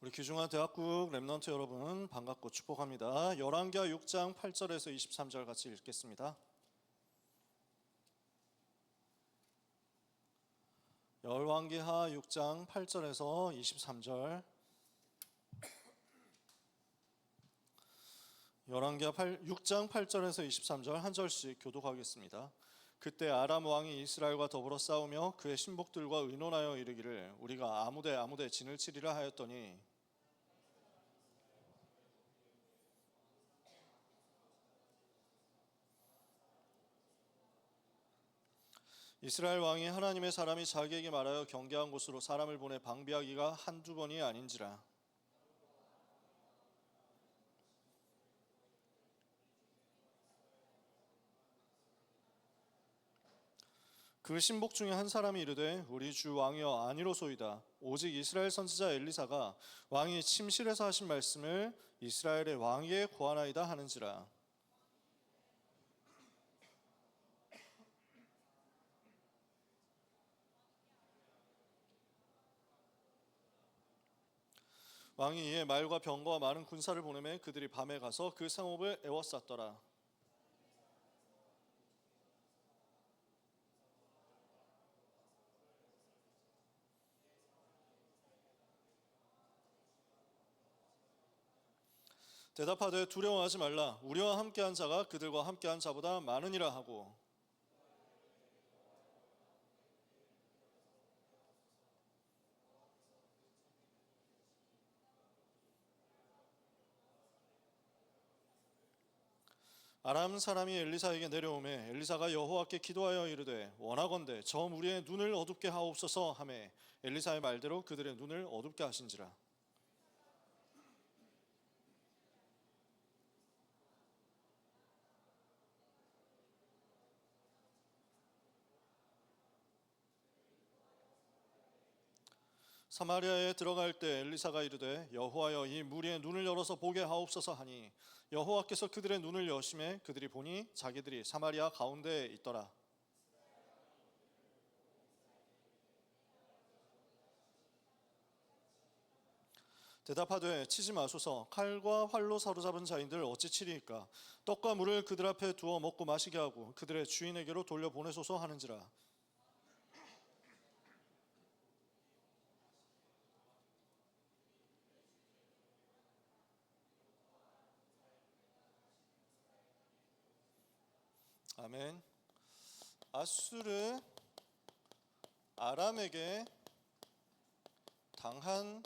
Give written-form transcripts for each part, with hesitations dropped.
우리 귀중한 대학국 렘넌트 여러분 반갑고 축복합니다. 열왕기하 6장 8절에서 23절 같이 읽겠습니다. 열왕기하 6장 8절에서 23절. 열왕기하 6장 8절에서 23절 한 절씩 교독하겠습니다. 그때 아람 왕이 이스라엘과 더불어 싸우며 그의 신복들과 의논하여 이르기를 우리가 아무데 진을 치리라 하였더니 이스라엘 왕이 하나님의 사람이 자기에게 말하여 경계한 곳으로 사람을 보내 방비하기가 한두 번이 아닌지라. 그 신복 중에 한 사람이 이르되 우리 주 왕이여 아니로소이다. 오직 이스라엘 선지자 엘리사가 왕이 침실에서 하신 말씀을 이스라엘의 왕에게 고하나이다 하는지라. 왕이 이에 말과 병거와 많은 군사를 보내매 그들이 밤에 가서 그 성읍을 에워쌌더라. 대답하되 두려워하지 말라. 우리와 함께한 자가 그들과 함께한 자보다 많으니라 하고 아람 사람이 엘리사에게 내려오매 엘리사가 여호와께 기도하여 이르되 원하건대 저 우리의 눈을 어둡게 하옵소서 하매 엘리사의 말대로 그들의 눈을 어둡게 하신지라. 사마리아에 들어갈 때 엘리사가 이르되 여호와여 이 무리의 눈을 열어서 보게 하옵소서 하니 여호와께서 그들의 눈을 여시매 그들이 보니 자기들이 사마리아 가운데에 있더라. 대답하되 치지 마소서. 칼과 활로 사로잡은 자인들 어찌 치리이까. 떡과 물을 그들 앞에 두어 먹고 마시게 하고 그들의 주인에게로 돌려보내소서 하는지라. 아멘. 아수르 아람에게 당한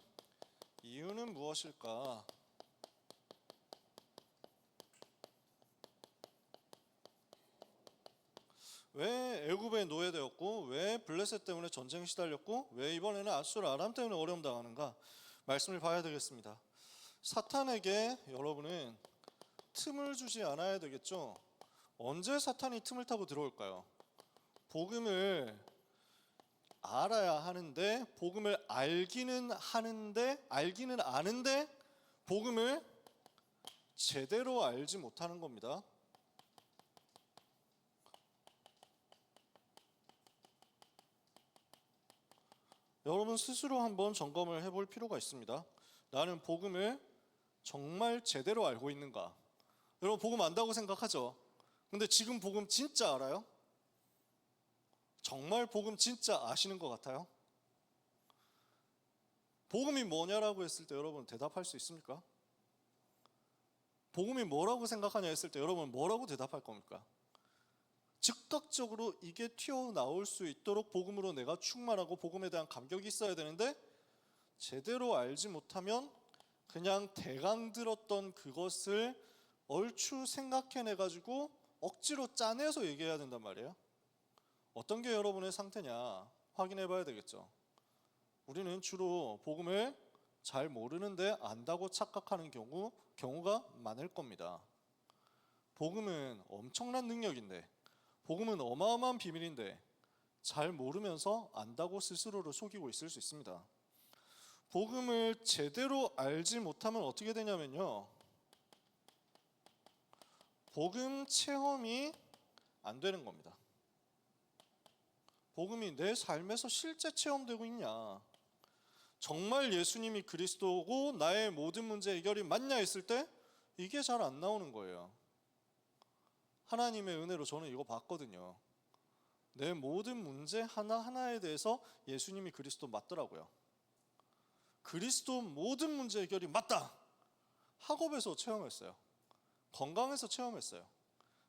이유는 무엇일까? 왜 애굽에 노예되었고 왜 블레셋 때문에 전쟁에 시달렸고 왜 이번에는 아수르 아람 때문에 어려움 당하는가? 말씀을 봐야 되겠습니다. 사탄에게 여러분은 틈을 주지 않아야 되겠죠. 언제 사탄이 틈을 타고 들어올까요? 복음을 알아야 하는데 복음을 알기는 아는데 복음을 제대로 알지 못하는 겁니다. 여러분 스스로 한번 점검을 해볼 필요가 있습니다. 나는 복음을 정말 제대로 알고 있는가? 여러분 복음 안다고 생각하죠? 근데 지금 복음 진짜 알아요? 정말 복음 진짜 아시는 것 같아요? 복음이 뭐냐라고 했을 때 여러분 대답할 수 있습니까? 복음이 뭐라고 생각하냐 했을 때 여러분 뭐라고 대답할 겁니까? 즉각적으로 이게 튀어나올 수 있도록 복음으로 내가 충만하고 복음에 대한 감격이 있어야 되는데 제대로 알지 못하면 그냥 대강 들었던 그것을 얼추 생각해내가지고 억지로 짜내서 얘기해야 된단 말이에요. 어떤 게 여러분의 상태냐 확인해 봐야 되겠죠. 우리는 주로 복음을 잘 모르는데 안다고 착각하는 경우가 많을 겁니다. 복음은 엄청난 능력인데 복음은 어마어마한 비밀인데 잘 모르면서 안다고 스스로를 속이고 있을 수 있습니다. 복음을 제대로 알지 못하면 어떻게 되냐면요, 복음 체험이 안 되는 겁니다. 복음이 내 삶에서 실제 체험되고 있냐? 정말 예수님이 그리스도고 나의 모든 문제 해결이 맞냐 했을 때 이게 잘 안 나오는 거예요. 하나님의 은혜로 저는 이거 봤거든요. 내 모든 문제 하나하나에 대해서 예수님이 그리스도 맞더라고요. 그리스도 모든 문제 해결이 맞다. 학업에서 체험했어요. 건강에서 체험했어요.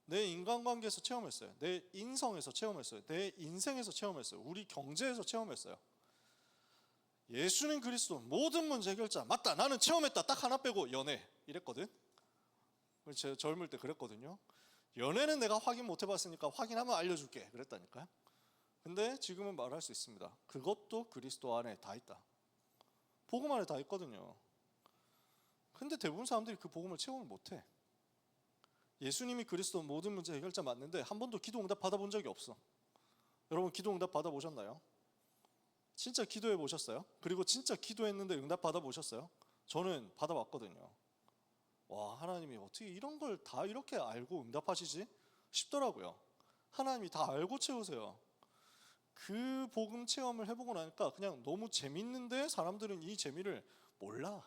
내 인간관계에서 체험했어요. 내 인성에서 체험했어요. 내 인생에서 체험했어요. 우리 경제에서 체험했어요. 예수님 그리스도 모든 문제 해결자 맞다. 나는 체험했다. 딱 하나 빼고 연애 이랬거든. 제가 젊을 때 그랬거든요. 연애는 내가 확인 못 해봤으니까 확인하면 알려줄게 그랬다니까요. 근데 지금은 말할 수 있습니다. 그것도 그리스도 안에 다 있다. 복음 안에 다 있거든요. 근데 대부분 사람들이 그 복음을 체험을 못해. 예수님이 그리스도 모든 문제 해결자 맞는데 한 번도 기도 응답 받아본 적이 없어. 여러분 기도 응답 받아보셨나요? 진짜 기도해 보셨어요? 그리고 진짜 기도했는데 응답 받아보셨어요? 저는 받아봤거든요. 와, 하나님이 어떻게 이런 걸 다 이렇게 알고 응답하시지? 싶더라고요. 하나님이 다 알고 채우세요. 그 복음 체험을 해보고 나니까 그냥 너무 재밌는데 사람들은 이 재미를 몰라.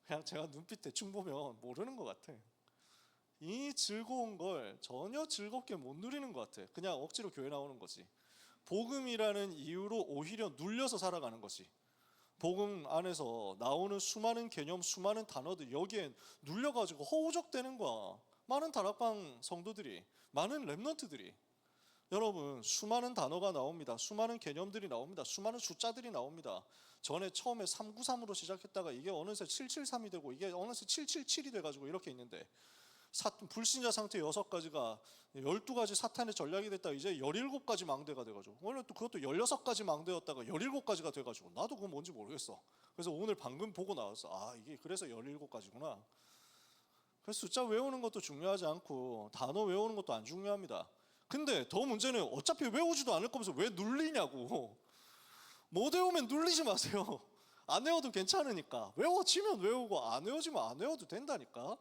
그냥 제가 눈빛 대충 보면 모르는 것 같아. 이 즐거운 걸 전혀 즐겁게 못 누리는 것 같아. 그냥 억지로 교회 나오는 거지. 복음이라는 이유로 오히려 눌려서 살아가는 거지. 복음 안에서 나오는 수많은 개념, 수많은 단어들 여기에 눌려가지고 허우적대는 거야. 많은 다락방 성도들이, 많은 랩런트들이. 여러분 수많은 단어가 나옵니다. 수많은 개념들이 나옵니다. 수많은 숫자들이 나옵니다. 전에 처음에 393으로 시작했다가 이게 어느새 773이 되고 이게 어느새 777이 돼가지고 이렇게 있는데 불신자 상태 6가지가 12가지 사탄의 전략이 됐다가 이제 17가지 망대가 돼가지고 원래 또 그것도 16가지 망대였다가 17가지가 돼가지고 나도 그건 뭔지 모르겠어. 그래서 오늘 방금 보고 나왔어. 아 이게 그래서 17가지구나. 그래서 숫자 외우는 것도 중요하지 않고 단어 외우는 것도 안 중요합니다. 근데 더 문제는 어차피 외우지도 않을 거면서 왜 눌리냐고. 못 외우면 눌리지 마세요. 안 외워도 괜찮으니까. 외워지면 외우고 안 외워지면 안 외워도 된다니까.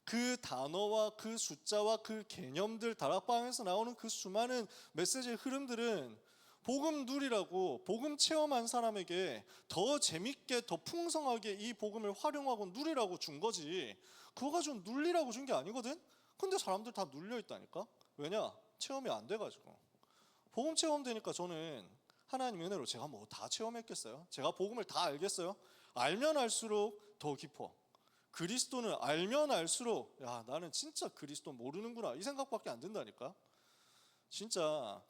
그 단어와 그 숫자와 그 개념들 다락방에서 나오는 그 수많은 메시지의 흐름들은 복음 누리라고 복음 체험한 사람에게 더 재밌게 더 풍성하게 이 복음을 활용하고 누리라고 준 거지 그거 가지고 눌리라고 준 게 아니거든. 근데 사람들 다 눌려 있다니까. 왜냐? 체험이 안 돼가지고. 복음 체험되니까 저는 하나님 은혜로 제가 뭐 다 체험했겠어요? 제가 복음을 다 알겠어요? 알면 알수록 더 깊어. 그리스도는 알면 알수록 야 나는 진짜 그리스도 모르는구나 이 생각밖에 안 든다니까. 진짜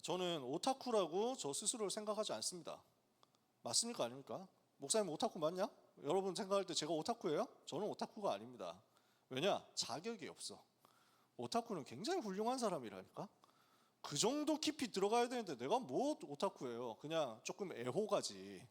저는 오타쿠라고 저 스스로를 생각하지 않습니다. 맞습니까 아닙니까? 목사님 오타쿠 맞냐? 여러분 생각할 때 제가 오타쿠예요? 저는 오타쿠가 아닙니다. 왜냐? 자격이 없어. 오타쿠는 굉장히 훌륭한 사람이라니까. 그 정도 깊이 들어가야 되는데 내가 뭐 오타쿠예요. 그냥 조금 애호가지.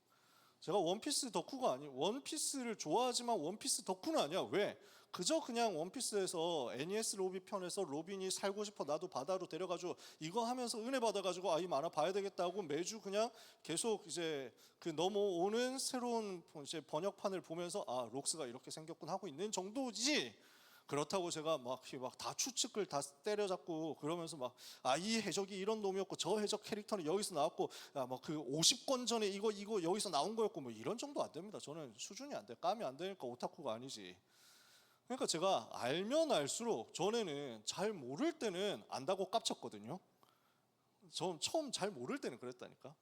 제가 원피스 덕후가 아니 원피스를 좋아하지만 원피스 덕후는 아니야. 왜? 그저 그냥 원피스에서 NES 로비 편에서 로빈이 살고 싶어 나도 바다로 데려가지고 이거 하면서 은혜 받아가지고 아 이 만화 봐야 되겠다고 매주 그냥 계속 이제 그 넘어오는 새로운 이제 번역판을 보면서 아 록스가 이렇게 생겼군 하고 있는 정도지. 그렇다고 제가 막 다 추측을 다 때려잡고 그러면서 막 아 이 해적이 이런 놈이었고 저 해적 캐릭터는 여기서 나왔고 뭐 그 50권 전에 이거 여기서 나온 거였고 뭐 이런 정도 안 됩니다. 저는 수준이 안 돼. 감이 안 되니까 오타쿠가 아니지. 그러니까 제가 알면 알수록 전에는 잘 모를 때는 안다고 깝쳤거든요. 전 처음 잘 모를 때는 그랬다니까.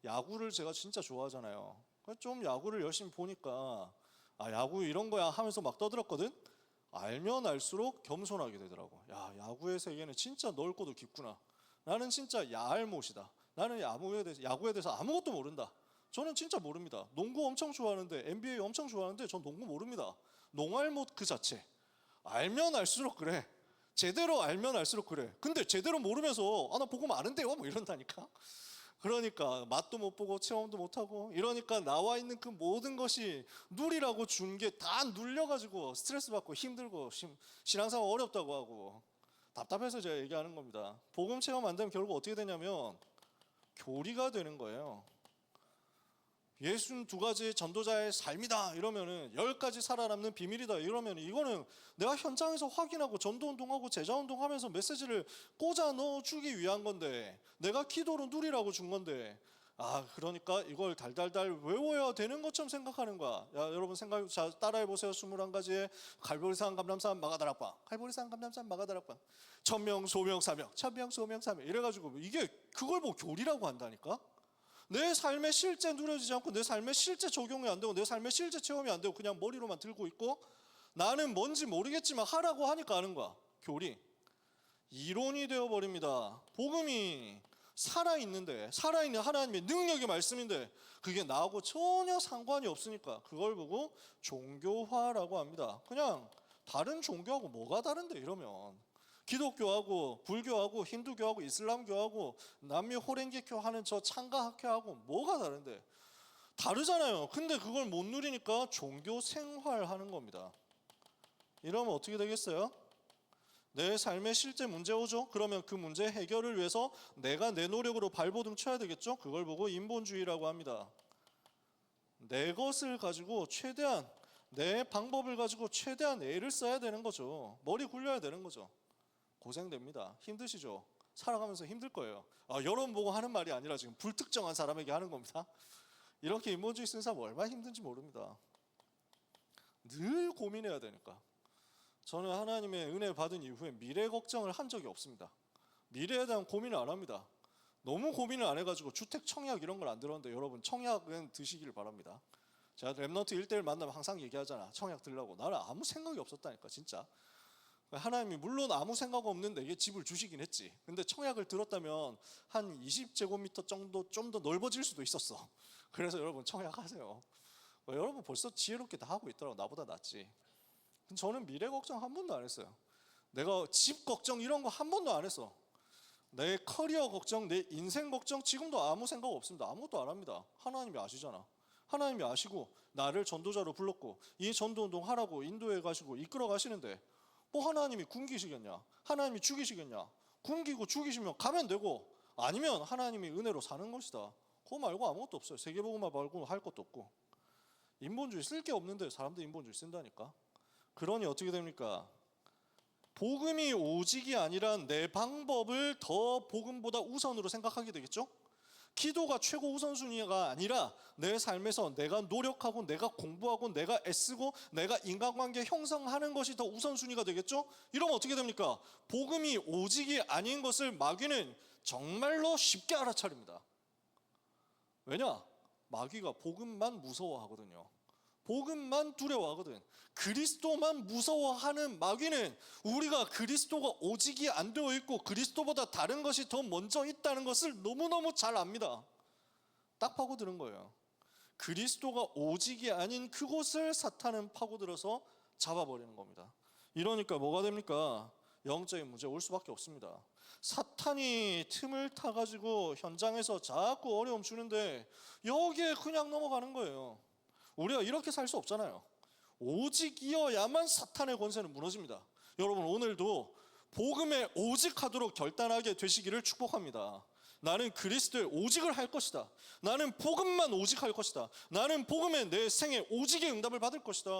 야구를 제가 진짜 좋아하잖아요. 좀 야구를 열심히 보니까 아 야구 이런 거야 하면서 막 떠들었거든. 알면 알수록 겸손하게 되더라고. 야 야구의 세계는 진짜 넓고도 깊구나. 나는 진짜 야알못이다. 나는 야구에 대해서 아무것도 모른다. 저는 진짜 모릅니다. 농구 엄청 좋아하는데 NBA 엄청 좋아하는데 전 농구 모릅니다. 농알못 그 자체. 알면 알수록 그래. 제대로 알면 알수록 그래. 근데 제대로 모르면서 아 나 보고 아는데요 뭐 이런다니까. 그러니까 맛도 못 보고 체험도 못 하고 이러니까 나와 있는 그 모든 것이 누리라고 준 게 다 눌려가지고 스트레스 받고 힘들고 신앙생활 어렵다고 하고 답답해서 제가 얘기하는 겁니다. 복음 체험 안 되면 결국 어떻게 되냐면 교리가 되는 거예요. 62가지 전도자의 삶이다 이러면은 10가지 살아남는 비밀이다 이러면 이거는 내가 현장에서 확인하고 전도운동하고 제자운동하면서 메시지를 꽂아 넣어주기 위한 건데 내가 기도로 누리라고 준 건데 그러니까 이걸 달달달 외워야 되는 것처럼 생각하는 거야. 야, 여러분 자, 따라해 보세요. 21가지의 갈보리산 감람산 마가다락방, 갈보리산 감람산 마가다락방, 천명 소명 사명, 천명 소명 사명 이래가지고 이게 그걸 보고 교리라고 한다니까. 내 삶에 실제 누려지지 않고 내 삶에 실제 적용이 안 되고 내 삶에 실제 체험이 안 되고 그냥 머리로만 들고 있고 나는 뭔지 모르겠지만 하라고 하니까 하는 거야. 교리. 이론이 되어버립니다. 복음이 살아있는 하나님의 능력의 말씀인데 그게 나하고 전혀 상관이 없으니까 그걸 보고 종교화라고 합니다. 그냥 다른 종교하고 뭐가 다른데 이러면 기독교하고 불교하고 힌두교하고 이슬람교하고 남미 호랭기교 하는 저 창가학교하고 뭐가 다른데 다르잖아요. 근데 그걸 못 누리니까 종교 생활하는 겁니다. 이러면 어떻게 되겠어요? 내 삶에 실제 문제 오죠? 그러면 그 문제 해결을 위해서 내가 내 노력으로 발버둥 쳐야 되겠죠? 그걸 보고 인본주의라고 합니다. 내 것을 가지고 최대한 내 방법을 가지고 최대한 애를 써야 되는 거죠. 머리 굴려야 되는 거죠. 고생됩니다. 힘드시죠? 살아가면서 힘들 거예요. 여러분 보고 하는 말이 아니라 지금 불특정한 사람에게 하는 겁니다. 이렇게 인본주의 쓰는 사람 얼마나 힘든지 모릅니다. 늘 고민해야 되니까. 저는 하나님의 은혜 받은 이후에 미래 걱정을 한 적이 없습니다. 미래에 대한 고민을 안 합니다. 너무 고민을 안 해가지고 주택 청약 이런 걸 안 들었는데 여러분 청약은 드시기를 바랍니다. 제가 랩넌트 1대1 만나면 항상 얘기하잖아. 청약 들라고. 나는 아무 생각이 없었다니까 진짜. 하나님이 물론 아무 생각 없는 내게 집을 주시긴 했지. 근데 청약을 들었다면 한 20제곱미터 정도 좀 더 넓어질 수도 있었어. 그래서 여러분 청약하세요. 여러분 벌써 지혜롭게 다 하고 있더라고. 나보다 낫지. 저는 미래 걱정 한 번도 안 했어요. 내가 집 걱정 이런 거 한 번도 안 했어. 내 커리어 걱정, 내 인생 걱정 지금도 아무 생각 없습니다. 아무것도 안 합니다. 하나님이 아시잖아. 하나님이 아시고 나를 전도자로 불렀고 이 전도운동 하라고 인도해 가시고 이끌어 가시는데 뭐 하나님이 굶기시겠냐? 하나님이 죽이시겠냐? 굶기고 죽이시면 가면 되고 아니면 하나님이 은혜로 사는 것이다. 그거 말고 아무것도 없어요. 세계복음화 말고 할 것도 없고. 인본주의 쓸 게 없는데 사람들 인본주의 쓴다니까. 그러니 어떻게 됩니까? 복음이 오직이 아니라 내 방법을 더 복음보다 우선으로 생각하게 되겠죠? 기도가 최고 우선순위가 아니라 내 삶에서 내가 노력하고 내가 공부하고 내가 애쓰고 내가 인간관계 형성하는 것이 더 우선순위가 되겠죠? 이러면 어떻게 됩니까? 복음이 오직이 아닌 것을 마귀는 정말로 쉽게 알아차립니다. 왜냐? 마귀가 복음만 무서워하거든요. 복음만 두려워하거든. 그리스도만 무서워하는 마귀는 우리가 그리스도가 오직이 안 되어 있고 그리스도보다 다른 것이 더 먼저 있다는 것을 너무너무 잘 압니다. 딱 파고드는 거예요. 그리스도가 오직이 아닌 그곳을 사탄은 파고들어서 잡아버리는 겁니다. 이러니까 뭐가 됩니까? 영적인 문제 올 수밖에 없습니다. 사탄이 틈을 타가지고 현장에서 자꾸 어려움 주는데 여기에 그냥 넘어가는 거예요. 우리가 이렇게 살 수 없잖아요. 오직이어야만 사탄의 권세는 무너집니다. 여러분 오늘도 복음에 오직하도록 결단하게 되시기를 축복합니다. 나는 그리스도의 오직을 할 것이다. 나는 복음만 오직할 것이다. 나는 복음에 내 생에 오직의 응답을 받을 것이다.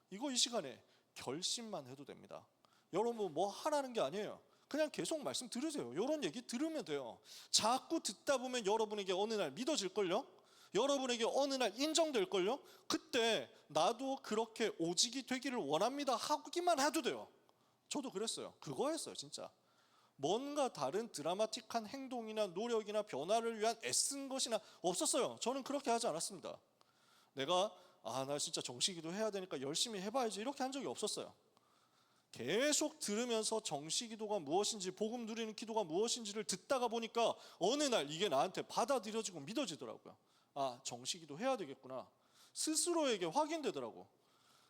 이거 이 시간에 결심만 해도 됩니다. 여러분 뭐 하라는 게 아니에요. 그냥 계속 말씀 들으세요. 이런 얘기 들으면 돼요. 자꾸 듣다 보면 여러분에게 어느 날 믿어질걸요? 여러분에게 어느 날 인정될걸요? 그때 나도 그렇게 오직이 되기를 원합니다 하기만 해도 돼요. 저도 그랬어요. 그거 했어요 진짜. 뭔가 다른 드라마틱한 행동이나 노력이나 변화를 위한 애쓴 것이나 없었어요. 저는 그렇게 하지 않았습니다. 내가 나 진짜 정식기도 해야 되니까 열심히 해봐야지 이렇게 한 적이 없었어요. 계속 들으면서 정식기도가 무엇인지 복음 누리는 기도가 무엇인지를 듣다가 보니까 어느 날 이게 나한테 받아들여지고 믿어지더라고요. 정식기도 해야 되겠구나. 스스로에게 확인되더라고.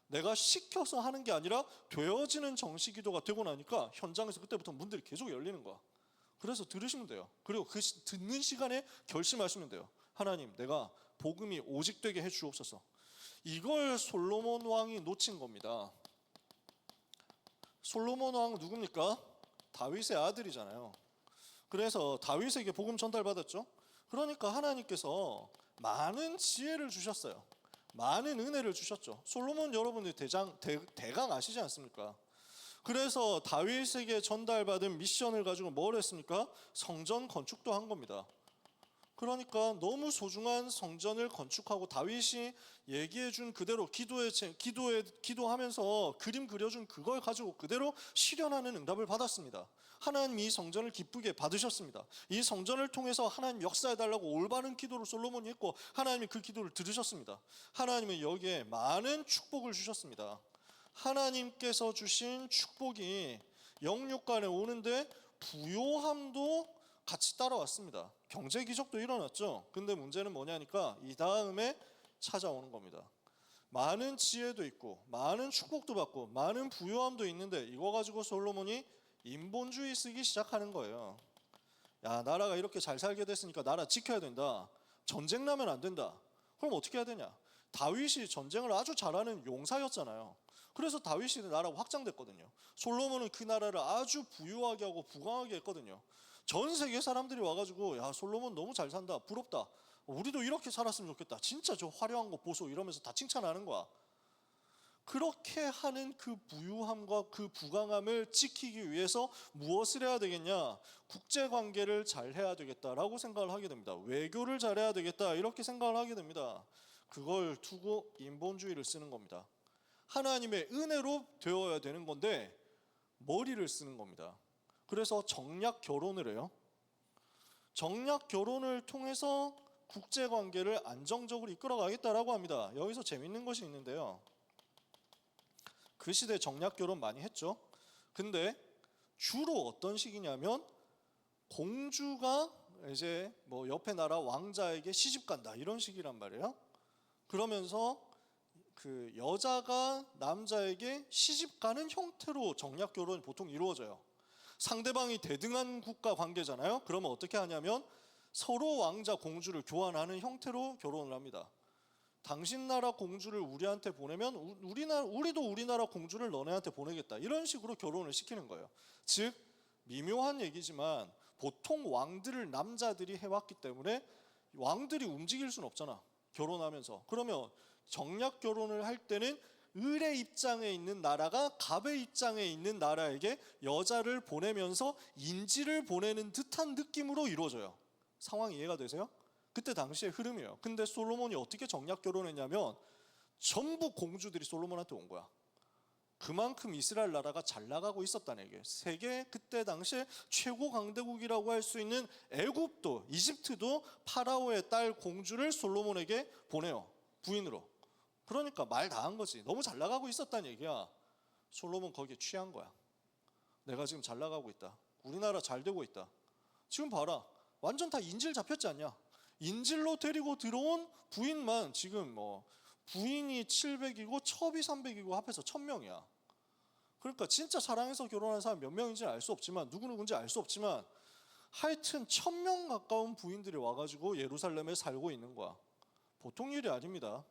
내가 시켜서 하는 게 아니라 되어지는 정식기도가 되고 나니까 현장에서 그때부터 문들이 계속 열리는 거야. 그래서 들으시면 돼요. 그리고 그 듣는 시간에 결심하시면 돼요. 하나님, 내가 복음이 오직 되게 해 주옵소서. 이걸 솔로몬 왕이 놓친 겁니다. 솔로몬 왕 누굽니까? 다윗의 아들이잖아요. 그래서 다윗에게 복음 전달받았죠. 그러니까 하나님께서 많은 지혜를 주셨어요. 많은 은혜를 주셨죠. 솔로몬 여러분들 대강 아시지 않습니까? 그래서 다윗에게 전달받은 미션을 가지고 뭘 했습니까? 성전 건축도 한 겁니다. 그러니까 너무 소중한 성전을 건축하고 다윗이 얘기해준 그대로 기도하면서 그림 그려준 그걸 가지고 그대로 실현하는 응답을 받았습니다. 하나님이 이 성전을 기쁘게 받으셨습니다. 이 성전을 통해서 하나님 역사해달라고 올바른 기도를 솔로몬이 했고 하나님이 그 기도를 들으셨습니다. 하나님은 여기에 많은 축복을 주셨습니다. 하나님께서 주신 축복이 영육간에 오는데 부요함도 같이 따라왔습니다. 경제 기적도 일어났죠. 근데 문제는 뭐냐니까 이 다음에 찾아오는 겁니다. 많은 지혜도 있고 많은 축복도 받고 많은 부요함도 있는데 이거 가지고 솔로몬이 인본주의 쓰기 시작하는 거예요. 야, 나라가 이렇게 잘 살게 됐으니까 나라 지켜야 된다. 전쟁 나면 안 된다. 그럼 어떻게 해야 되냐? 다윗이 전쟁을 아주 잘하는 용사였잖아요. 그래서 다윗이 나라가 확장됐거든요. 솔로몬은 그 나라를 아주 부유하게 하고 부강하게 했거든요. 전 세계 사람들이 와가지고 야, 솔로몬 너무 잘 산다, 부럽다, 우리도 이렇게 살았으면 좋겠다, 진짜 저 화려한 거 보소, 이러면서 다 칭찬하는 거야. 그렇게 하는 그 부유함과 그 부강함을 지키기 위해서 무엇을 해야 되겠냐? 국제관계를 잘 해야 되겠다라고 생각을 하게 됩니다. 외교를 잘해야 되겠다 이렇게 생각을 하게 됩니다. 그걸 두고 인본주의를 쓰는 겁니다. 하나님의 은혜로 되어야 되는 건데 머리를 쓰는 겁니다. 그래서 정략 결혼을 해요. 정략 결혼을 통해서 국제관계를 안정적으로 이끌어가겠다라고 합니다. 여기서 재밌는 것이 있는데요. 그 시대 정략 결혼 많이 했죠. 근데 주로 어떤 식이냐면 공주가 이제 뭐 옆에 나라 왕자에게 시집 간다 이런 식이란 말이에요. 그러면서 그 여자가 남자에게 시집 가는 형태로 정략 결혼이 보통 이루어져요. 상대방이 대등한 국가 관계잖아요. 그러면 어떻게 하냐면 서로 왕자 공주를 교환하는 형태로 결혼을 합니다. 당신 나라 공주를 우리한테 보내면 우리도 우리나라 공주를 너네한테 보내겠다. 이런 식으로 결혼을 시키는 거예요. 즉 미묘한 얘기지만 보통 왕들을 남자들이 해왔기 때문에 왕들이 움직일 수는 없잖아. 결혼하면서. 그러면 정략 결혼을 할 때는 을의 입장에 있는 나라가 갑의 입장에 있는 나라에게 여자를 보내면서 인지를 보내는 듯한 느낌으로 이루어져요. 상황 이해가 되세요? 그때 당시의 흐름이에요. 근데 솔로몬이 어떻게 정략 결혼했냐면 전부 공주들이 솔로몬한테 온 거야. 그만큼 이스라엘 나라가 잘 나가고 있었다는 얘기예요. 세계 그때 당시에 최고 강대국이라고 할 수 있는 애굽도, 이집트도 파라오의 딸 공주를 솔로몬에게 보내요. 부인으로. 그러니까 말 다 한 거지. 너무 잘 나가고 있었다는 얘기야. 솔로몬 거기에 취한 거야. 내가 지금 잘 나가고 있다. 우리나라 잘 되고 있다. 지금 봐라. 완전 다 인질 잡혔지 않냐? 인질로 데리고 들어온 부인만 지금 뭐 부인이 700이고 첩이 300이고 합해서 1000명이야. 그러니까 진짜 사랑해서 결혼한 사람 몇 명인지는 알 수 없지만 누구누군지 알 수 없지만 하여튼 1000명 가까운 부인들이 와가지고 예루살렘에 살고 있는 거야. 보통 일이 아닙니다.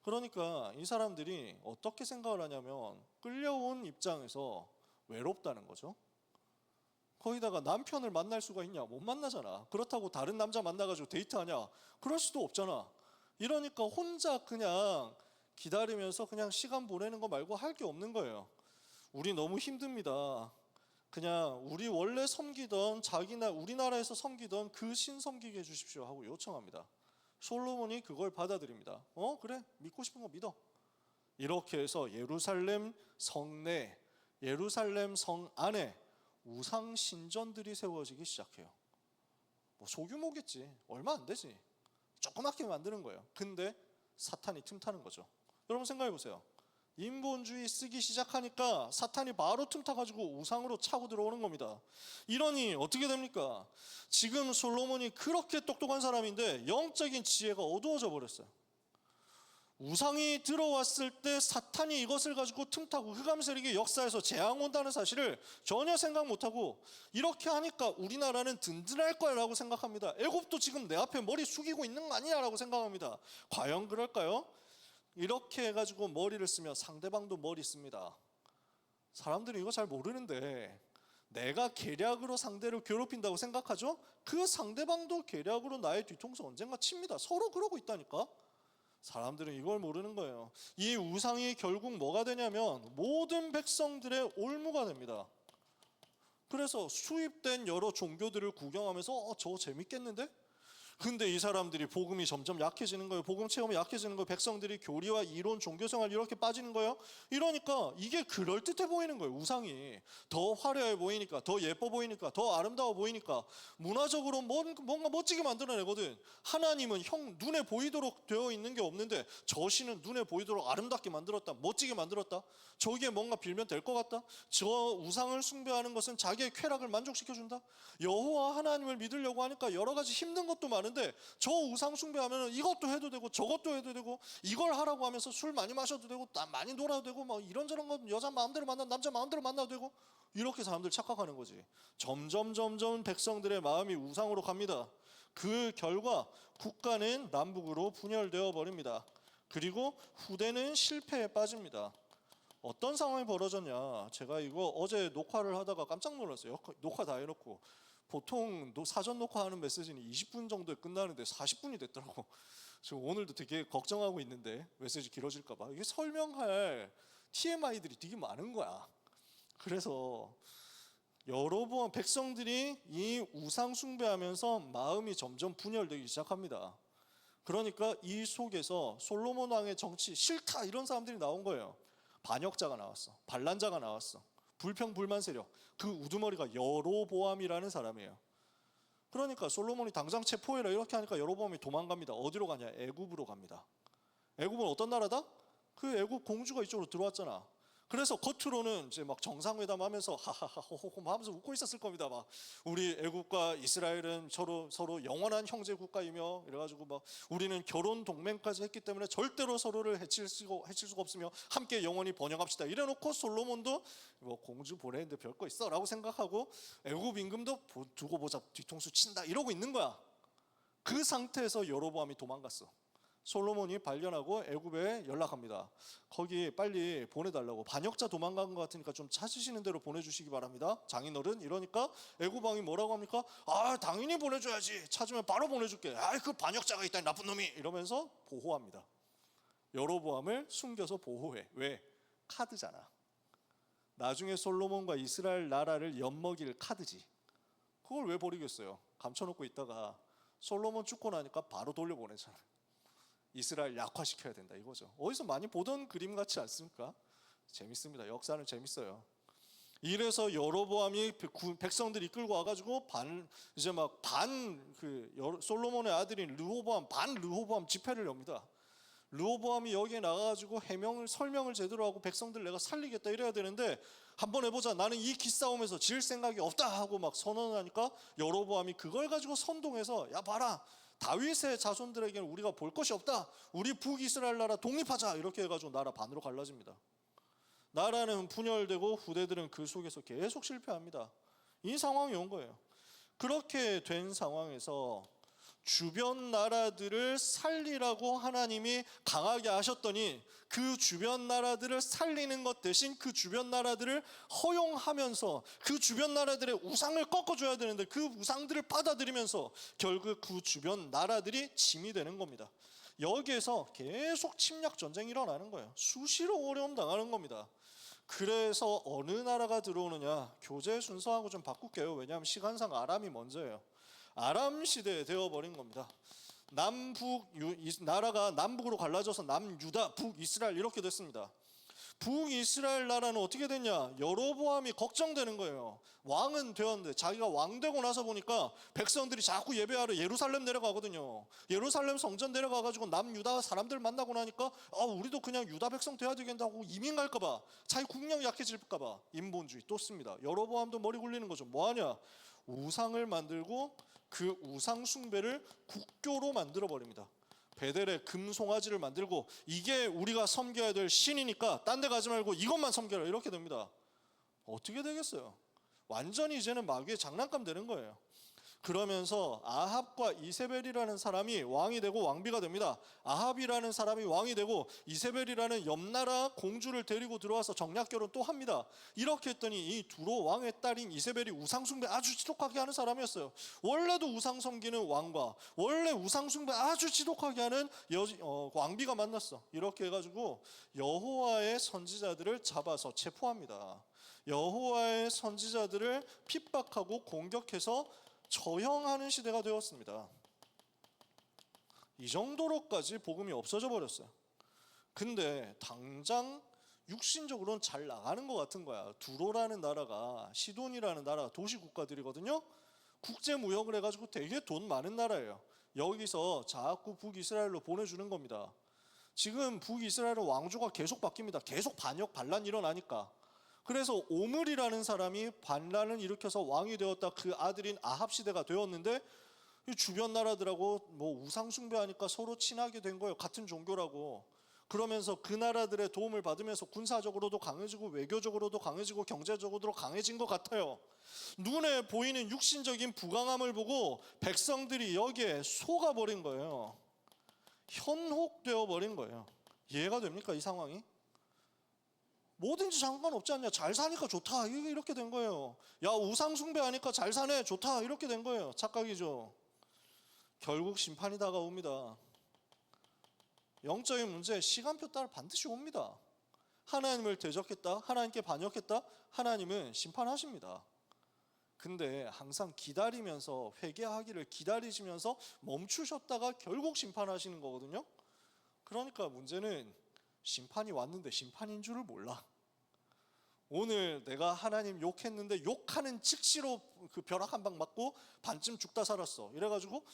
그러니까 이 사람들이 어떻게 생각을 하냐면 끌려온 입장에서 외롭다는 거죠. 거기다가 남편을 만날 수가 있냐? 못 만나잖아. 그렇다고 다른 남자 만나가지고 데이트하냐? 그럴 수도 없잖아. 이러니까 혼자 그냥 기다리면서 그냥 시간 보내는 거 말고 할 게 없는 거예요. 우리 너무 힘듭니다. 그냥 우리 원래 섬기던 우리나라에서 섬기던 그 신 섬기게 해주십시오 하고 요청합니다. 솔로몬이 그걸 받아들입니다. 그래, 믿고 싶은 거 믿어. 이렇게 해서 예루살렘 성내, 예루살렘 성 안에 우상 신전들이 세워지기 시작해요. 뭐 소규모겠지. 얼마 안 되지. 조그맣게 만드는 거예요. 근데 사탄이 틈타는 거죠. 여러분 생각해 보세요. 인본주의 쓰기 시작하니까 사탄이 바로 틈타가지고 우상으로 차고 들어오는 겁니다. 이러니 어떻게 됩니까? 지금 솔로몬이 그렇게 똑똑한 사람인데 영적인 지혜가 어두워져 버렸어요. 우상이 들어왔을 때 사탄이 이것을 가지고 틈타고 흑암 세력이 역사에서 재앙 온다는 사실을 전혀 생각 못하고 이렇게 하니까 우리나라는 든든할 거라고 생각합니다. 애굽도 지금 내 앞에 머리 숙이고 있는 거 아니냐라고 생각합니다. 과연 그럴까요? 이렇게 해가지고 머리를 쓰면 상대방도 머리 씁니다. 사람들이 이거 잘 모르는데 내가 계략으로 상대를 괴롭힌다고 생각하죠? 그 상대방도 계략으로 나의 뒤통수 언젠가 칩니다. 서로 그러고 있다니까. 사람들은 이걸 모르는 거예요. 이 우상이 결국 뭐가 되냐면 모든 백성들의 올무가 됩니다. 그래서 수입된 여러 종교들을 구경하면서 저 재밌겠는데? 근데 이 사람들이 복음이 점점 약해지는 거예요. 복음 체험이 약해지는 거예요. 백성들이 교리와 이론, 종교생활 이렇게 빠지는 거예요. 이러니까 이게 그럴듯해 보이는 거예요. 우상이 더 화려해 보이니까, 더 예뻐 보이니까, 더 아름다워 보이니까 문화적으로 뭔가 멋지게 만들어내거든. 하나님은 눈에 보이도록 되어 있는 게 없는데 저 신은 눈에 보이도록 아름답게 만들었다, 멋지게 만들었다. 저기에 뭔가 빌면 될 것 같다. 저 우상을 숭배하는 것은 자기의 쾌락을 만족시켜준다. 여호와 하나님을 믿으려고 하니까 여러 가지 힘든 것도 많은데 저 우상 숭배하면 이것도 해도 되고 저것도 해도 되고, 이걸 하라고 하면서 술 많이 마셔도 되고 많이 놀아도 되고 막 이런저런 건 여자 마음대로 만나도 남자 마음대로 만나도 되고, 이렇게 사람들 착각하는 거지. 점점 백성들의 마음이 우상으로 갑니다. 그 결과 국가는 남북으로 분열되어 버립니다. 그리고 후대는 실패에 빠집니다. 어떤 상황이 벌어졌냐, 제가 이거 어제 녹화를 하다가 깜짝 놀랐어요. 녹화 다 해놓고 보통 사전 녹화하는 메시지는 20분 정도에 끝나는데 40분이 됐더라고. 지금 오늘도 되게 걱정하고 있는데 메시지 길어질까 봐. 이게 설명할 TMI들이 되게 많은 거야. 그래서 여러분 백성들이 이 우상 숭배하면서 마음이 점점 분열되기 시작합니다. 그러니까 이 속에서 솔로몬 왕의 정치 싫다 이런 사람들이 나온 거예요. 반역자가 나왔어. 반란자가 나왔어. 불평불만 세력. 그 우두머리가 여로보암이라는 사람이에요. 그러니까 솔로몬이 당장 체포해라 이렇게 하니까 여로보암이 도망갑니다. 어디로 가냐? 애굽으로 갑니다. 애굽은 어떤 나라다? 그 애굽 공주가 이쪽으로 들어왔잖아. 그래서 겉으로는 이제 막 정상회담하면서 하하하 호호호 하면서 웃고 있었을 겁니다. 막 우리 애굽과 이스라엘은 서로 영원한 형제 국가이며 이래가지고 막 우리는 결혼 동맹까지 했기 때문에 절대로 서로를 해칠 수가 없으며 함께 영원히 번영합시다. 이래놓고 솔로몬도 뭐 공주 보내는데 별거 있어라고 생각하고 애굽 임금도 두고 보자 뒤통수 친다 이러고 있는 거야. 그 상태에서 여로보암이 도망갔어. 솔로몬이 발견하고 애굽에 연락합니다. 거기 빨리 보내달라고. 반역자 도망간 것 같으니까 좀 찾으시는 대로 보내주시기 바랍니다. 장인어른. 이러니까 애굽 왕이 뭐라고 합니까? 아 당연히 보내줘야지. 찾으면 바로 보내줄게. 아 그 반역자가 있다니 나쁜 놈이. 이러면서 보호합니다. 여로보암을 숨겨서 보호해. 왜? 카드잖아. 나중에 솔로몬과 이스라엘 나라를 엿먹일 카드지. 그걸 왜 버리겠어요? 감춰놓고 있다가 솔로몬 죽고 나니까 바로 돌려보내잖아. 이스라엘 약화시켜야 된다 이거죠. 어디서 많이 보던 그림 같지 않습니까? 재밌습니다. 역사는 재밌어요. 이래서 여로보암이 백성들 이끌고 와가지고 솔로몬의 아들인 르호보암 집회를 엽니다. 르호보암이 여기에 나가가지고 설명을 제대로 하고 백성들 내가 살리겠다 이래야 되는데 한번 해보자. 나는 이 기싸움에서 질 생각이 없다 하고 막 선언을 하니까 여로보암이 그걸 가지고 선동해서 야 봐라. 다윗의 자손들에게는 우리가 볼 것이 없다. 우리 북이스라엘 나라 독립하자. 이렇게 해가지고 나라 반으로 갈라집니다. 나라는 분열되고 후대들은 그 속에서 계속 실패합니다. 이 상황이 온 거예요. 그렇게 된 상황에서 주변 나라들을 살리라고 하나님이 강하게 하셨더니 그 주변 나라들을 살리는 것 대신 그 주변 나라들을 허용하면서 그 주변 나라들의 우상을 꺾어줘야 되는데 그 우상들을 받아들이면서 결국 그 주변 나라들이 짐이 되는 겁니다. 여기에서 계속 침략 전쟁이 일어나는 거예요. 수시로 어려움 당하는 겁니다. 그래서 어느 나라가 들어오느냐, 교재 순서하고 좀 바꿀게요. 왜냐하면 시간상 아람이 먼저예요. 아람 시대에 되어버린 겁니다. 나라가 남북으로 갈라져서 남유다, 북이스라엘 이렇게 됐습니다. 북이스라엘 나라는 어떻게 됐냐? 여로보암이 걱정되는 거예요. 왕은 되었는데 자기가 왕 되고 나서 보니까 백성들이 자꾸 예배하러 예루살렘 내려가거든요. 예루살렘 성전 내려가가지고 남유다 사람들 만나고 나니까 우리도 그냥 유다 백성 돼야 되겠다고 이민 갈까봐, 자기 국력 약해질까봐 인본주의 또 씁니다. 여로보암도 머리 굴리는 거죠. 뭐하냐? 우상을 만들고 그 우상 숭배를 국교로 만들어 버립니다. 베델에 금송아지를 만들고 이게 우리가 섬겨야 될 신이니까 딴 데 가지 말고 이것만 섬겨라 이렇게 됩니다. 어떻게 되겠어요? 완전히 이제는 마귀의 장난감 되는 거예요. 그러면서 아합과 이세벨이라는 사람이 왕이 되고 왕비가 됩니다. 아합이라는 사람이 왕이 되고 이세벨이라는 옆나라 공주를 데리고 들어와서 정략 결혼 또 합니다. 이렇게 했더니 이 두로 왕의 딸인 이세벨이 우상숭배 아주 지독하게 하는 사람이었어요. 원래도 우상 섬기는 왕과 원래 우상숭배 아주 지독하게 하는 왕비가 만났어. 이렇게 해가지고 여호와의 선지자들을 잡아서 체포합니다. 여호와의 선지자들을 핍박하고 공격해서 처형하는 시대가 되었습니다. 이 정도로까지 복음이 없어져 버렸어요. 근데 당장 육신적으로는 잘 나가는 것 같은 거야. 두로라는 나라가, 시돈이라는 나라가 도시국가들이거든요. 국제무역을 해가지고 되게 돈 많은 나라예요. 여기서 자꾸 북이스라엘로 보내주는 겁니다. 지금 북이스라엘은 왕조가 계속 바뀝니다. 계속 반역 반란 일어나니까. 그래서 오므리라는 사람이 반란을 일으켜서 왕이 되었다. 그 아들인 아합 시대가 되었는데 주변 나라들하고 뭐 우상 숭배하니까 서로 친하게 된 거예요. 같은 종교라고. 그러면서 그 나라들의 도움을 받으면서 군사적으로도 강해지고 외교적으로도 강해지고 경제적으로도 강해진 것 같아요. 눈에 보이는 육신적인 부강함을 보고 백성들이 여기에 속아버린 거예요. 현혹되어 버린 거예요. 이해가 됩니까? 이 상황이? 뭐든지 상관없지 않냐? 잘 사니까 좋다. 이렇게 된 거예요. 야, 우상 숭배하니까 잘 사네. 좋다. 이렇게 된 거예요. 착각이죠. 결국 심판이 다가옵니다. 영적인 문제, 시간표 따라 반드시 옵니다. 하나님을 대적했다, 하나님께 반역했다, 하나님은 심판하십니다. 근데 항상 기다리면서, 회개하기를 기다리시면서 멈추셨다가 결국 심판하시는 거거든요. 그러니까 문제는 심판이 왔는데 심판인 줄을 몰라. 오늘 내가 하나님 욕했는데 욕하는 즉시로 그 벼락 한 방 맞고 반쯤 죽다 살았어. 이래가지고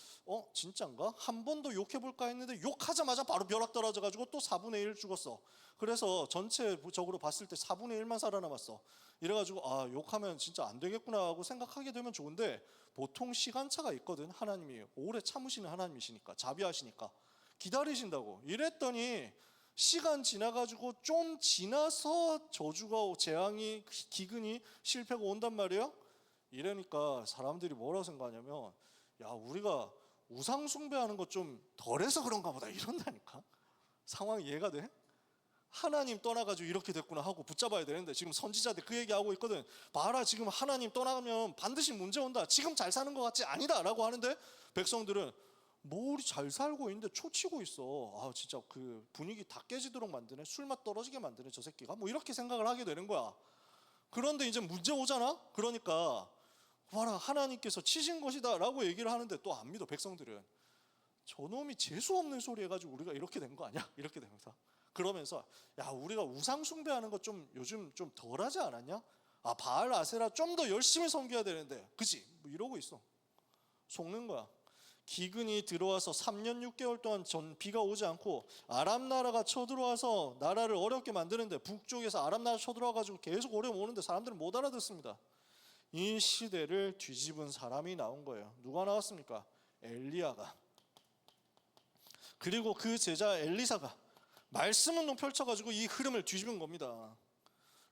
진짠가? 한 번 더 욕해볼까 했는데 욕하자마자 바로 벼락 떨어져가지고 또 4분의 1 죽었어. 그래서 전체적으로 봤을 때 4분의 1만 살아남았어. 이래가지고 욕하면 진짜 안 되겠구나 하고 생각하게 되면 좋은데, 보통 시간차가 있거든. 하나님이 오래 참으시는 하나님이시니까, 자비하시니까 기다리신다고. 이랬더니 시간 지나가지고 좀 지나서 저주가, 재앙이, 기근이, 실패가 온단 말이에요. 이러니까 사람들이 뭐라고 생각하냐면, 야, 우리가 우상 숭배하는 거 좀 덜해서 그런가 보다 이런다니까. 상황이 이해가 돼? 하나님 떠나가지고 이렇게 됐구나 하고 붙잡아야 되는데, 지금 선지자들 그 얘기하고 있거든. 봐라, 지금 하나님 떠나면 반드시 문제 온다. 지금 잘 사는 것 같지 아니다 라고 하는데, 백성들은 뭐 우리 잘 살고 있는데 초치고 있어. 진짜 그 분위기 다 깨지도록 만드네. 술맛 떨어지게 만드네 저 새끼가. 뭐 이렇게 생각을 하게 되는 거야. 그런데 이제 문제 오잖아. 그러니까 봐라, 하나님께서 치신 것이다 라고 얘기를 하는데 또 안 믿어. 백성들은 저놈이 재수없는 소리 해가지고 우리가 이렇게 된 거 아니야? 이렇게 됩니다. 그러면서 야, 우리가 우상 숭배하는 거 좀 요즘 좀 덜하지 않았냐? 바알 아세라 좀 더 열심히 섬겨야 되는데, 그치? 뭐 이러고 있어. 속는 거야. 기근이 들어와서 3년 6개월 동안 비가 오지 않고 아람 나라가 쳐들어와서 나라를 어렵게 만드는데, 북쪽에서 아람 나라 쳐들어와가지고 계속 어려움 오는데 사람들은 못 알아듣습니다. 이 시대를 뒤집은 사람이 나온 거예요. 누가 나왔습니까? 엘리야가. 그리고 그 제자 엘리사가 말씀 운동 펼쳐가지고 이 흐름을 뒤집은 겁니다.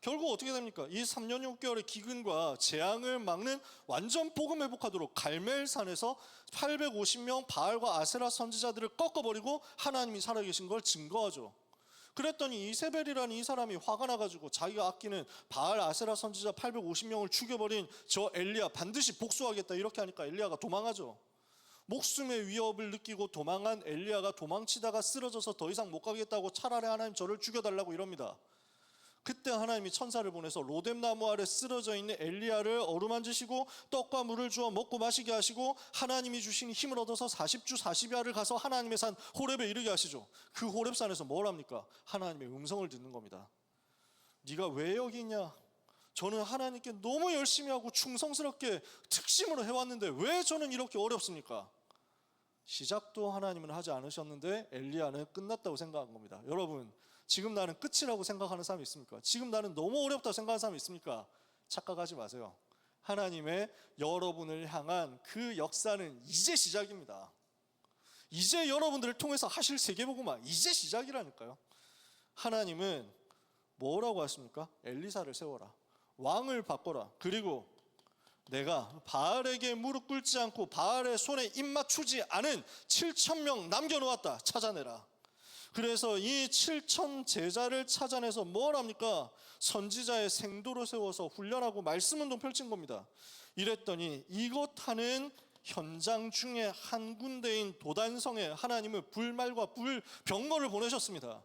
결국 어떻게 됩니까? 이 3년 6개월의 기근과 재앙을 막는 완전 복음 회복하도록 갈멜산에서 850명 바알과 아세라 선지자들을 꺾어버리고 하나님이 살아계신 걸 증거하죠. 그랬더니 이세벨이라는 이 사람이 화가 나가지고 자기가 아끼는 바알 아세라 선지자 850명을 죽여버린 저 엘리야 반드시 복수하겠다 이렇게 하니까 엘리야가 도망하죠. 목숨의 위협을 느끼고 도망한 엘리야가 도망치다가 쓰러져서 더 이상 못 가겠다고 차라리 하나님 저를 죽여달라고 이럽니다. 그때 하나님이 천사를 보내서 로뎀나무 아래 쓰러져 있는 엘리야를 어루만지시고 떡과 물을 주어 먹고 마시게 하시고, 하나님이 주신 힘을 얻어서 40주 40야를 가서 하나님의 산 호렙에 이르게 하시죠. 그 호렙산에서 뭘 합니까? 하나님의 음성을 듣는 겁니다. 네가 왜 여기 있냐? 저는 하나님께 너무 열심히 하고 충성스럽게 특심으로 해왔는데 왜 저는 이렇게 어렵습니까? 시작도 하나님은 하지 않으셨는데 엘리야는 끝났다고 생각한 겁니다. 여러분, 지금 나는 끝이라고 생각하는 사람이 있습니까? 지금 나는 너무 어렵다고 생각하는 사람이 있습니까? 착각하지 마세요. 하나님의 여러분을 향한 그 역사는 이제 시작입니다. 이제 여러분들을 통해서 하실 세계복음화 이제 시작이라니까요. 하나님은 뭐라고 하십니까? 엘리사를 세워라, 왕을 바꿔라, 그리고 내가 바알에게 무릎 꿇지 않고 바알의 손에 입 맞추지 않은 7,000명 남겨놓았다, 찾아내라. 그래서 이 7,000 제자를 찾아내서 뭘 합니까? 선지자의 생도로 세워서 훈련하고 말씀 운동 펼친 겁니다. 이랬더니 이곳 하는 현장 중에 한 군데인 도단성에 하나님은 불말과 불병거를 보내셨습니다.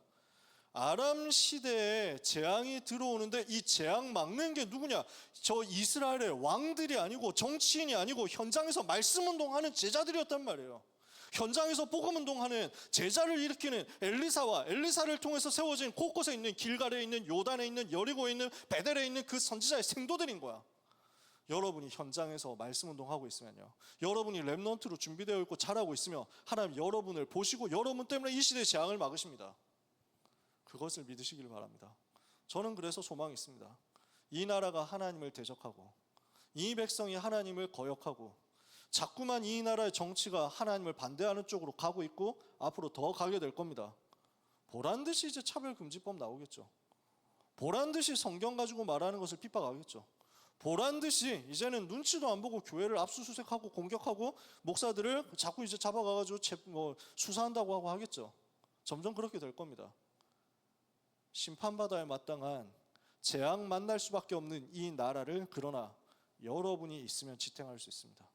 아람 시대에 재앙이 들어오는데 이 재앙 막는 게 누구냐? 저 이스라엘의 왕들이 아니고 정치인이 아니고 현장에서 말씀 운동하는 제자들이었단 말이에요. 현장에서 복음 운동하는 제자를 일으키는 엘리사와 엘리사를 통해서 세워진 곳곳에 있는 길갈에 있는 요단에 있는 여리고에 있는 베델에 있는 그 선지자의 생도들인 거야. 여러분이 현장에서 말씀 운동하고 있으면요, 여러분이 렘넌트로 준비되어 있고 잘하고 있으면 하나님 여러분을 보시고 여러분 때문에 이 시대의 재앙을 막으십니다. 그것을 믿으시길 바랍니다. 저는 그래서 소망이 있습니다. 이 나라가 하나님을 대적하고 이 백성이 하나님을 거역하고 자꾸만 이 나라의 정치가 하나님을 반대하는 쪽으로 가고 있고 앞으로 더 가게 될 겁니다. 보란듯이 이제 차별금지법 나오겠죠. 보란듯이 성경 가지고 말하는 것을 핍박하겠죠. 보란듯이 이제는 눈치도 안 보고 교회를 압수수색하고 공격하고 목사들을 자꾸 이제 잡아가가지고 수사한다고 하고 하겠죠. 점점 그렇게 될 겁니다. 심판받아야 마땅한 재앙 만날 수밖에 없는 이 나라를 그러나 여러분이 있으면 지탱할 수 있습니다.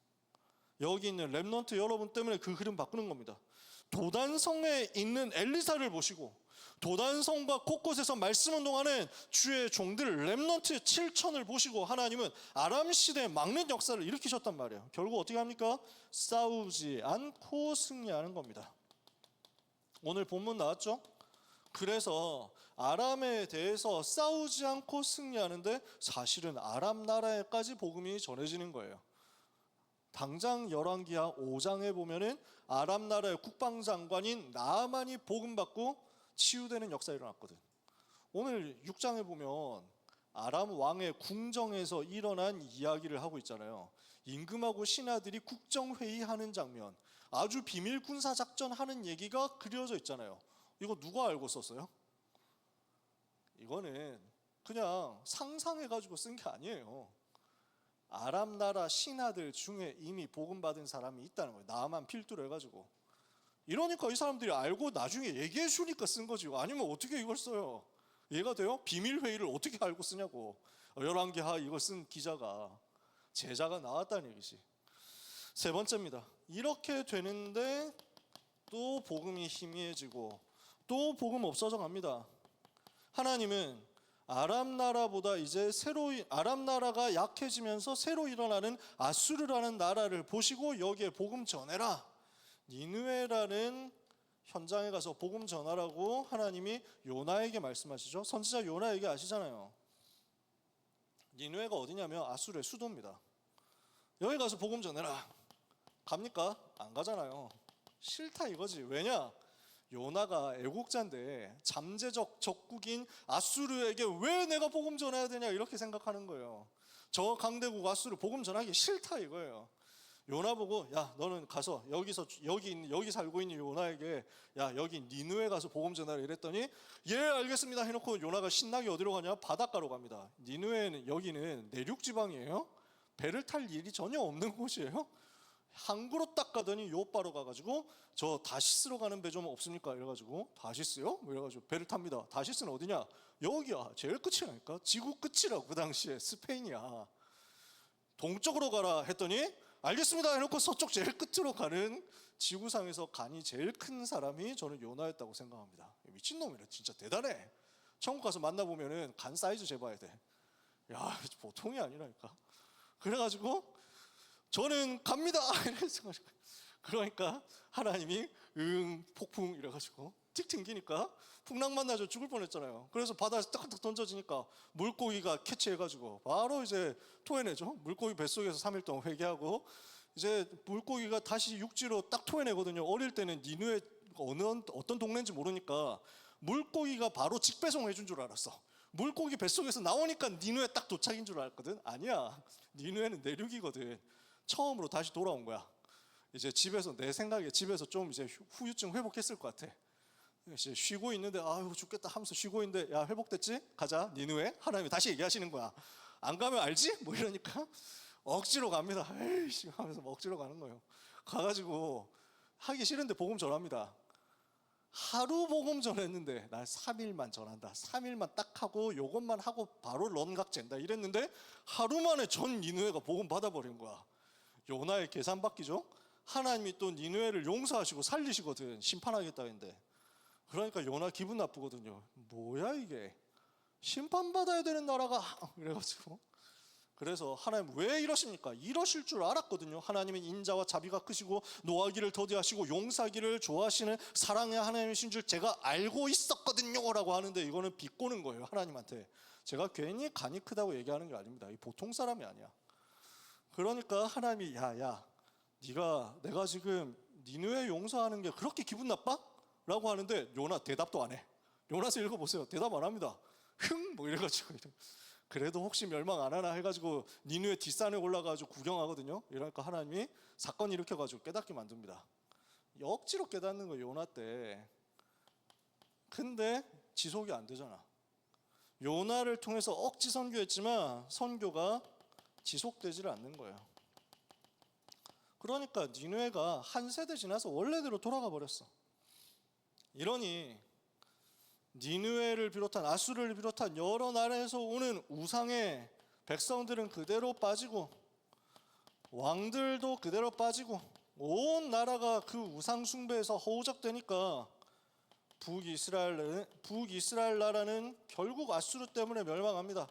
여기 있는 렘넌트 여러분 때문에 그 흐름 바꾸는 겁니다. 도단성에 있는 엘리사를 보시고 도단성과 곳곳에서 말씀 운동하는 주의 종들 렘넌트 7천을 보시고 하나님은 아람 시대에 막는 역사를 일으키셨단 말이에요. 결국 어떻게 합니까? 싸우지 않고 승리하는 겁니다. 오늘 본문 나왔죠? 그래서 아람에 대해서 싸우지 않고 승리하는데 사실은 아람 나라에까지 복음이 전해지는 거예요. 당장 열왕기하 5장에 보면은 아람 나라의 국방장관인 나아만이 복음 받고 치유되는 역사가 일어났거든. 오늘 6장에 보면 아람 왕의 궁정에서 일어난 이야기를 하고 있잖아요. 임금하고 신하들이 국정회의하는 장면, 아주 비밀 군사작전 하는 얘기가 그려져 있잖아요. 이거 누가 알고 썼어요? 이거는 그냥 상상해가지고 쓴 게 아니에요. 아람 나라 신하들 중에 이미 복음 받은 사람이 있다는 거예요. 나만 필두로 해가지고. 이러니까 이 사람들이 알고 나중에 얘기해 주니까 쓴 거지. 아니면 어떻게 이걸 써요? 이해가 돼요? 비밀 회의를 어떻게 알고 쓰냐고. 열왕기하 이걸 쓴 기자가 제자가 나왔다는 얘기지. 세 번째입니다. 이렇게 되는데 또 복음이 희미해지고 또 복음 없어져 갑니다. 하나님은 아람 나라보다 이제 아람 나라가 약해지면서 새로 일어나는 아수르라는 나라를 보시고 여기에 복음 전해라. 니느웨라는 현장에 가서 복음 전하라고 하나님이 요나에게 말씀하시죠. 선지자 요나 얘기 아시잖아요. 니느웨가 어디냐면 아수르의 수도입니다. 여기 가서 복음 전해라. 갑니까? 안 가잖아요. 싫다 이거지. 왜냐? 요나가 애국자인데 잠재적 적국인 아수르에게 왜 내가 복음 전해야 되냐 이렇게 생각하는 거예요. 저 강대국 아수르 복음 전하기 싫다 이거예요. 요나 보고 야 너는 가서 여기 살고 있는 요나에게 야 여기 니느웨 가서 복음 전하라 이랬더니 예 알겠습니다 해놓고 요나가 신나게 어디로 가냐? 바닷가로 갑니다. 니느웨는 여기는 내륙 지방이에요. 배를 탈 일이 전혀 없는 곳이에요. 항구로 딱 가더니 요바로 가가지고 저 다시스로 가는 배 좀 없습니까? 이래가지고 다시스요? 이래가지고 배를 탑니다. 다시스는 어디냐? 여기야 제일 끝이라니까. 지구 끝이라고. 그 당시에 스페인이야. 동쪽으로 가라 했더니 알겠습니다 해놓고 서쪽 제일 끝으로 가는 지구상에서 간이 제일 큰 사람이 저는 요나였다고 생각합니다. 미친놈이래. 진짜 대단해. 천국 가서 만나보면은 간 사이즈 재봐야 돼. 야 보통이 아니라니까. 그래가지고 저는 갑니다. 그러니까 하나님이 폭풍 이래가지고 틱 튕기니까 풍랑만 나죠. 죽을 뻔했잖아요. 그래서 바다에서 딱 던져지니까 물고기가 캐치해가지고 바로 이제 토해내죠. 물고기 뱃속에서 3일 동안 회개하고 이제 물고기가 다시 육지로 딱 토해내거든요. 어릴 때는 니느웨 어떤 동네인지 모르니까 물고기가 바로 직배송 해준 줄 알았어. 물고기 뱃속에서 나오니까 니느웨 딱 도착인 줄 알았거든. 아니야. 니느웨는 내륙이거든. 처음으로 다시 돌아온 거야. 이제 집에서 내 생각에 집에서 좀 이제 후유증 회복했을 것 같아. 이제 쉬고 있는데 아유 죽겠다 하면서 쉬고 있는데 야 회복됐지? 가자 니느웨. 하나님이 다시 얘기하시는 거야. 안 가면 알지? 뭐 이러니까 억지로 갑니다. 에이씨 하면서 억지로 가는 거예요. 가가지고 하기 싫은데 복음 전합니다. 하루 복음 전했는데 난 3일만 전한다. 3일만 딱 하고 요것만 하고 바로 런각 잰다 이랬는데 하루 만에 전 니느웨가 복음 받아버린 거야. 요나의 계산 바뀌죠. 하나님이 또 니느웨를 용서하시고 살리시거든. 심판하겠다 했는데. 그러니까 요나 기분 나쁘거든요. 뭐야 이게. 심판받아야 되는 나라가 이래가지고 그래서 하나님 왜 이러십니까? 이러실 줄 알았거든요. 하나님은 인자와 자비가 크시고 노하기를 더디하시고 용서하기를 좋아하시는 사랑의 하나님이신 줄 제가 알고 있었거든요 라고 하는데, 이거는 비꼬는 거예요, 하나님한테. 제가 괜히 간이 크다고 얘기하는 게 아닙니다. 이 보통 사람이 아니야. 그러니까 하나님이 야 내가 지금 니느웨 용서하는 게 그렇게 기분 나빠? 라고 하는데 요나 대답도 안 해. 요나서 읽어보세요. 대답 안 합니다. 뭐 이래가지고 그래도 혹시 멸망 안 하나 해가지고 니느웨 뒷산에 올라가지고 구경하거든요. 이러니까 하나님이 사건 일으켜가지고 깨닫게 만듭니다. 억지로 깨닫는 거예요, 요나 때. 근데 지속이 안 되잖아. 요나를 통해서 억지 선교했지만 선교가 지속되지를 않는 거예요. 그러니까 니느웨가 한 세대 지나서 원래대로 돌아가 버렸어. 이러니 니느웨를 비롯한 아수르를 비롯한 여러 나라에서 오는 우상의 백성들은 그대로 빠지고 왕들도 그대로 빠지고 온 나라가 그 우상 숭배에서 허우적대니까 북이스라엘 나라는 결국 아수르 때문에 멸망합니다.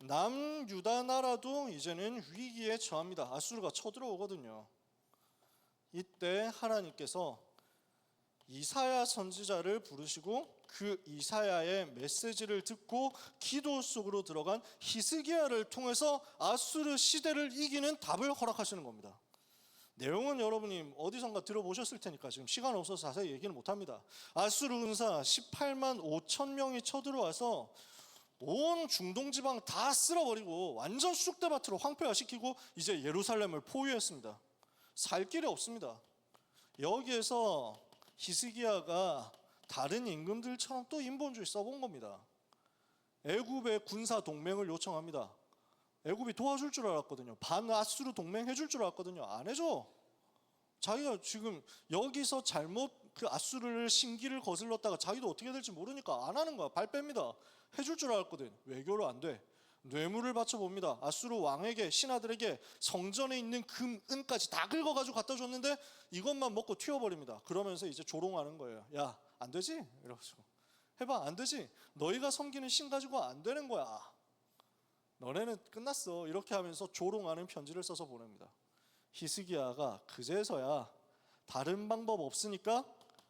남유다 나라도 이제는 위기에 처합니다. 아수르가 쳐들어오거든요. 이때 하나님께서 이사야 선지자를 부르시고 그 이사야의 메시지를 듣고 기도 속으로 들어간 히스기야를 통해서 아수르 시대를 이기는 답을 허락하시는 겁니다. 내용은 여러분이 어디선가 들어보셨을 테니까 지금 시간 없어서 자세히 얘기는 못합니다. 아수르 군사 18만 5천 명이 쳐들어와서 온 중동 지방 다 쓸어버리고 완전 쑥대밭으로 황폐화시키고 이제 예루살렘을 포위했습니다. 살 길이 없습니다. 여기에서 히스기야가 다른 임금들처럼 또 인본주의 써본 겁니다. 애굽의 군사 동맹을 요청합니다. 애굽이 도와줄 줄 알았거든요. 반아수르 동맹 해줄 줄 알았거든요. 안 해줘. 자기가 지금 여기서 잘못 그 아수르를 신기를 거슬렀다가 자기도 어떻게 될지 모르니까 안 하는 거야. 발 뺍니다. 해줄 줄 알았거든. 외교로 안 돼. 뇌물을 바쳐봅니다. 아수르 왕에게, 신하들에게 성전에 있는 금, 은까지 다 긁어가지고 갖다 줬는데 이것만 먹고 튀어버립니다. 그러면서 이제 조롱하는 거예요. 야, 안 되지? 이러시고. 해봐, 안 되지? 너희가 섬기는 신 가지고 안 되는 거야. 너네는 끝났어. 이렇게 하면서 조롱하는 편지를 써서 보냅니다. 히스기야가 그제서야 다른 방법 없으니까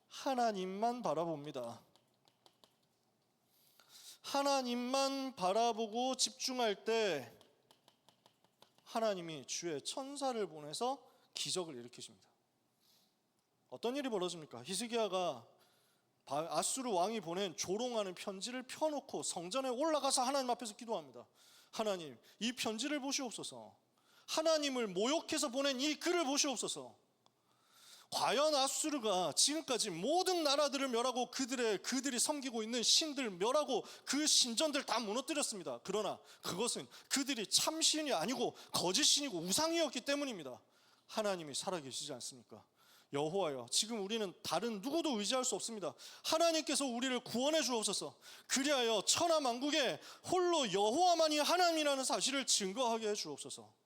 하나님만 바라봅니다. 하나님만 바라보고 집중할 때 하나님이 주의 천사를 보내서 기적을 일으키십니다. 어떤 일이 벌어집니까? 히스기야가 아수르 왕이 보낸 조롱하는 편지를 펴놓고 성전에 올라가서 하나님 앞에서 기도합니다. 하나님, 이 편지를 보시옵소서. 하나님을 모욕해서 보낸 이 글을 보시옵소서. 과연 아수르가 지금까지 모든 나라들을 멸하고 그들이 섬기고 있는 신들 멸하고 그 신전들 다 무너뜨렸습니다. 그러나 그것은 그들이 참신이 아니고 거짓신이고 우상이었기 때문입니다. 하나님이 살아계시지 않습니까? 여호와여, 지금 우리는 다른 누구도 의지할 수 없습니다. 하나님께서 우리를 구원해 주옵소서. 그리하여 천하 만국에 홀로 여호와만이 하나님이라는 사실을 증거하게 해 주옵소서.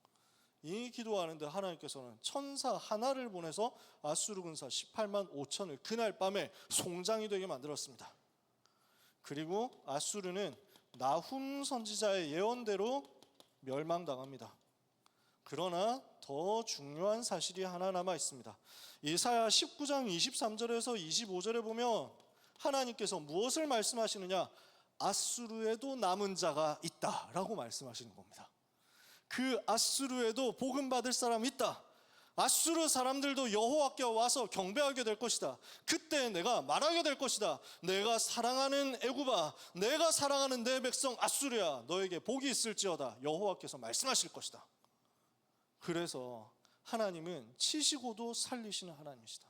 이 기도하는데 하나님께서는 천사 하나를 보내서 아수르 군사 18만 5천을 그날 밤에 송장이 되게 만들었습니다. 그리고 아수르는 나훔 선지자의 예언대로 멸망당합니다. 그러나 더 중요한 사실이 하나 남아 있습니다. 이사야 19장 23절에서 25절에 보면 하나님께서 무엇을 말씀하시느냐? 아수르에도 남은 자가 있다라고 말씀하시는 겁니다. 그 아수르에도 복음 받을 사람이 있다. 아수르 사람들도 여호와께 와서 경배하게 될 것이다. 그때 내가 말하게 될 것이다. 내가 사랑하는 애굽아, 내가 사랑하는 내 백성 아수르야, 너에게 복이 있을지어다. 여호와께서 말씀하실 것이다. 그래서 하나님은 치시고도 살리시는 하나님이시다.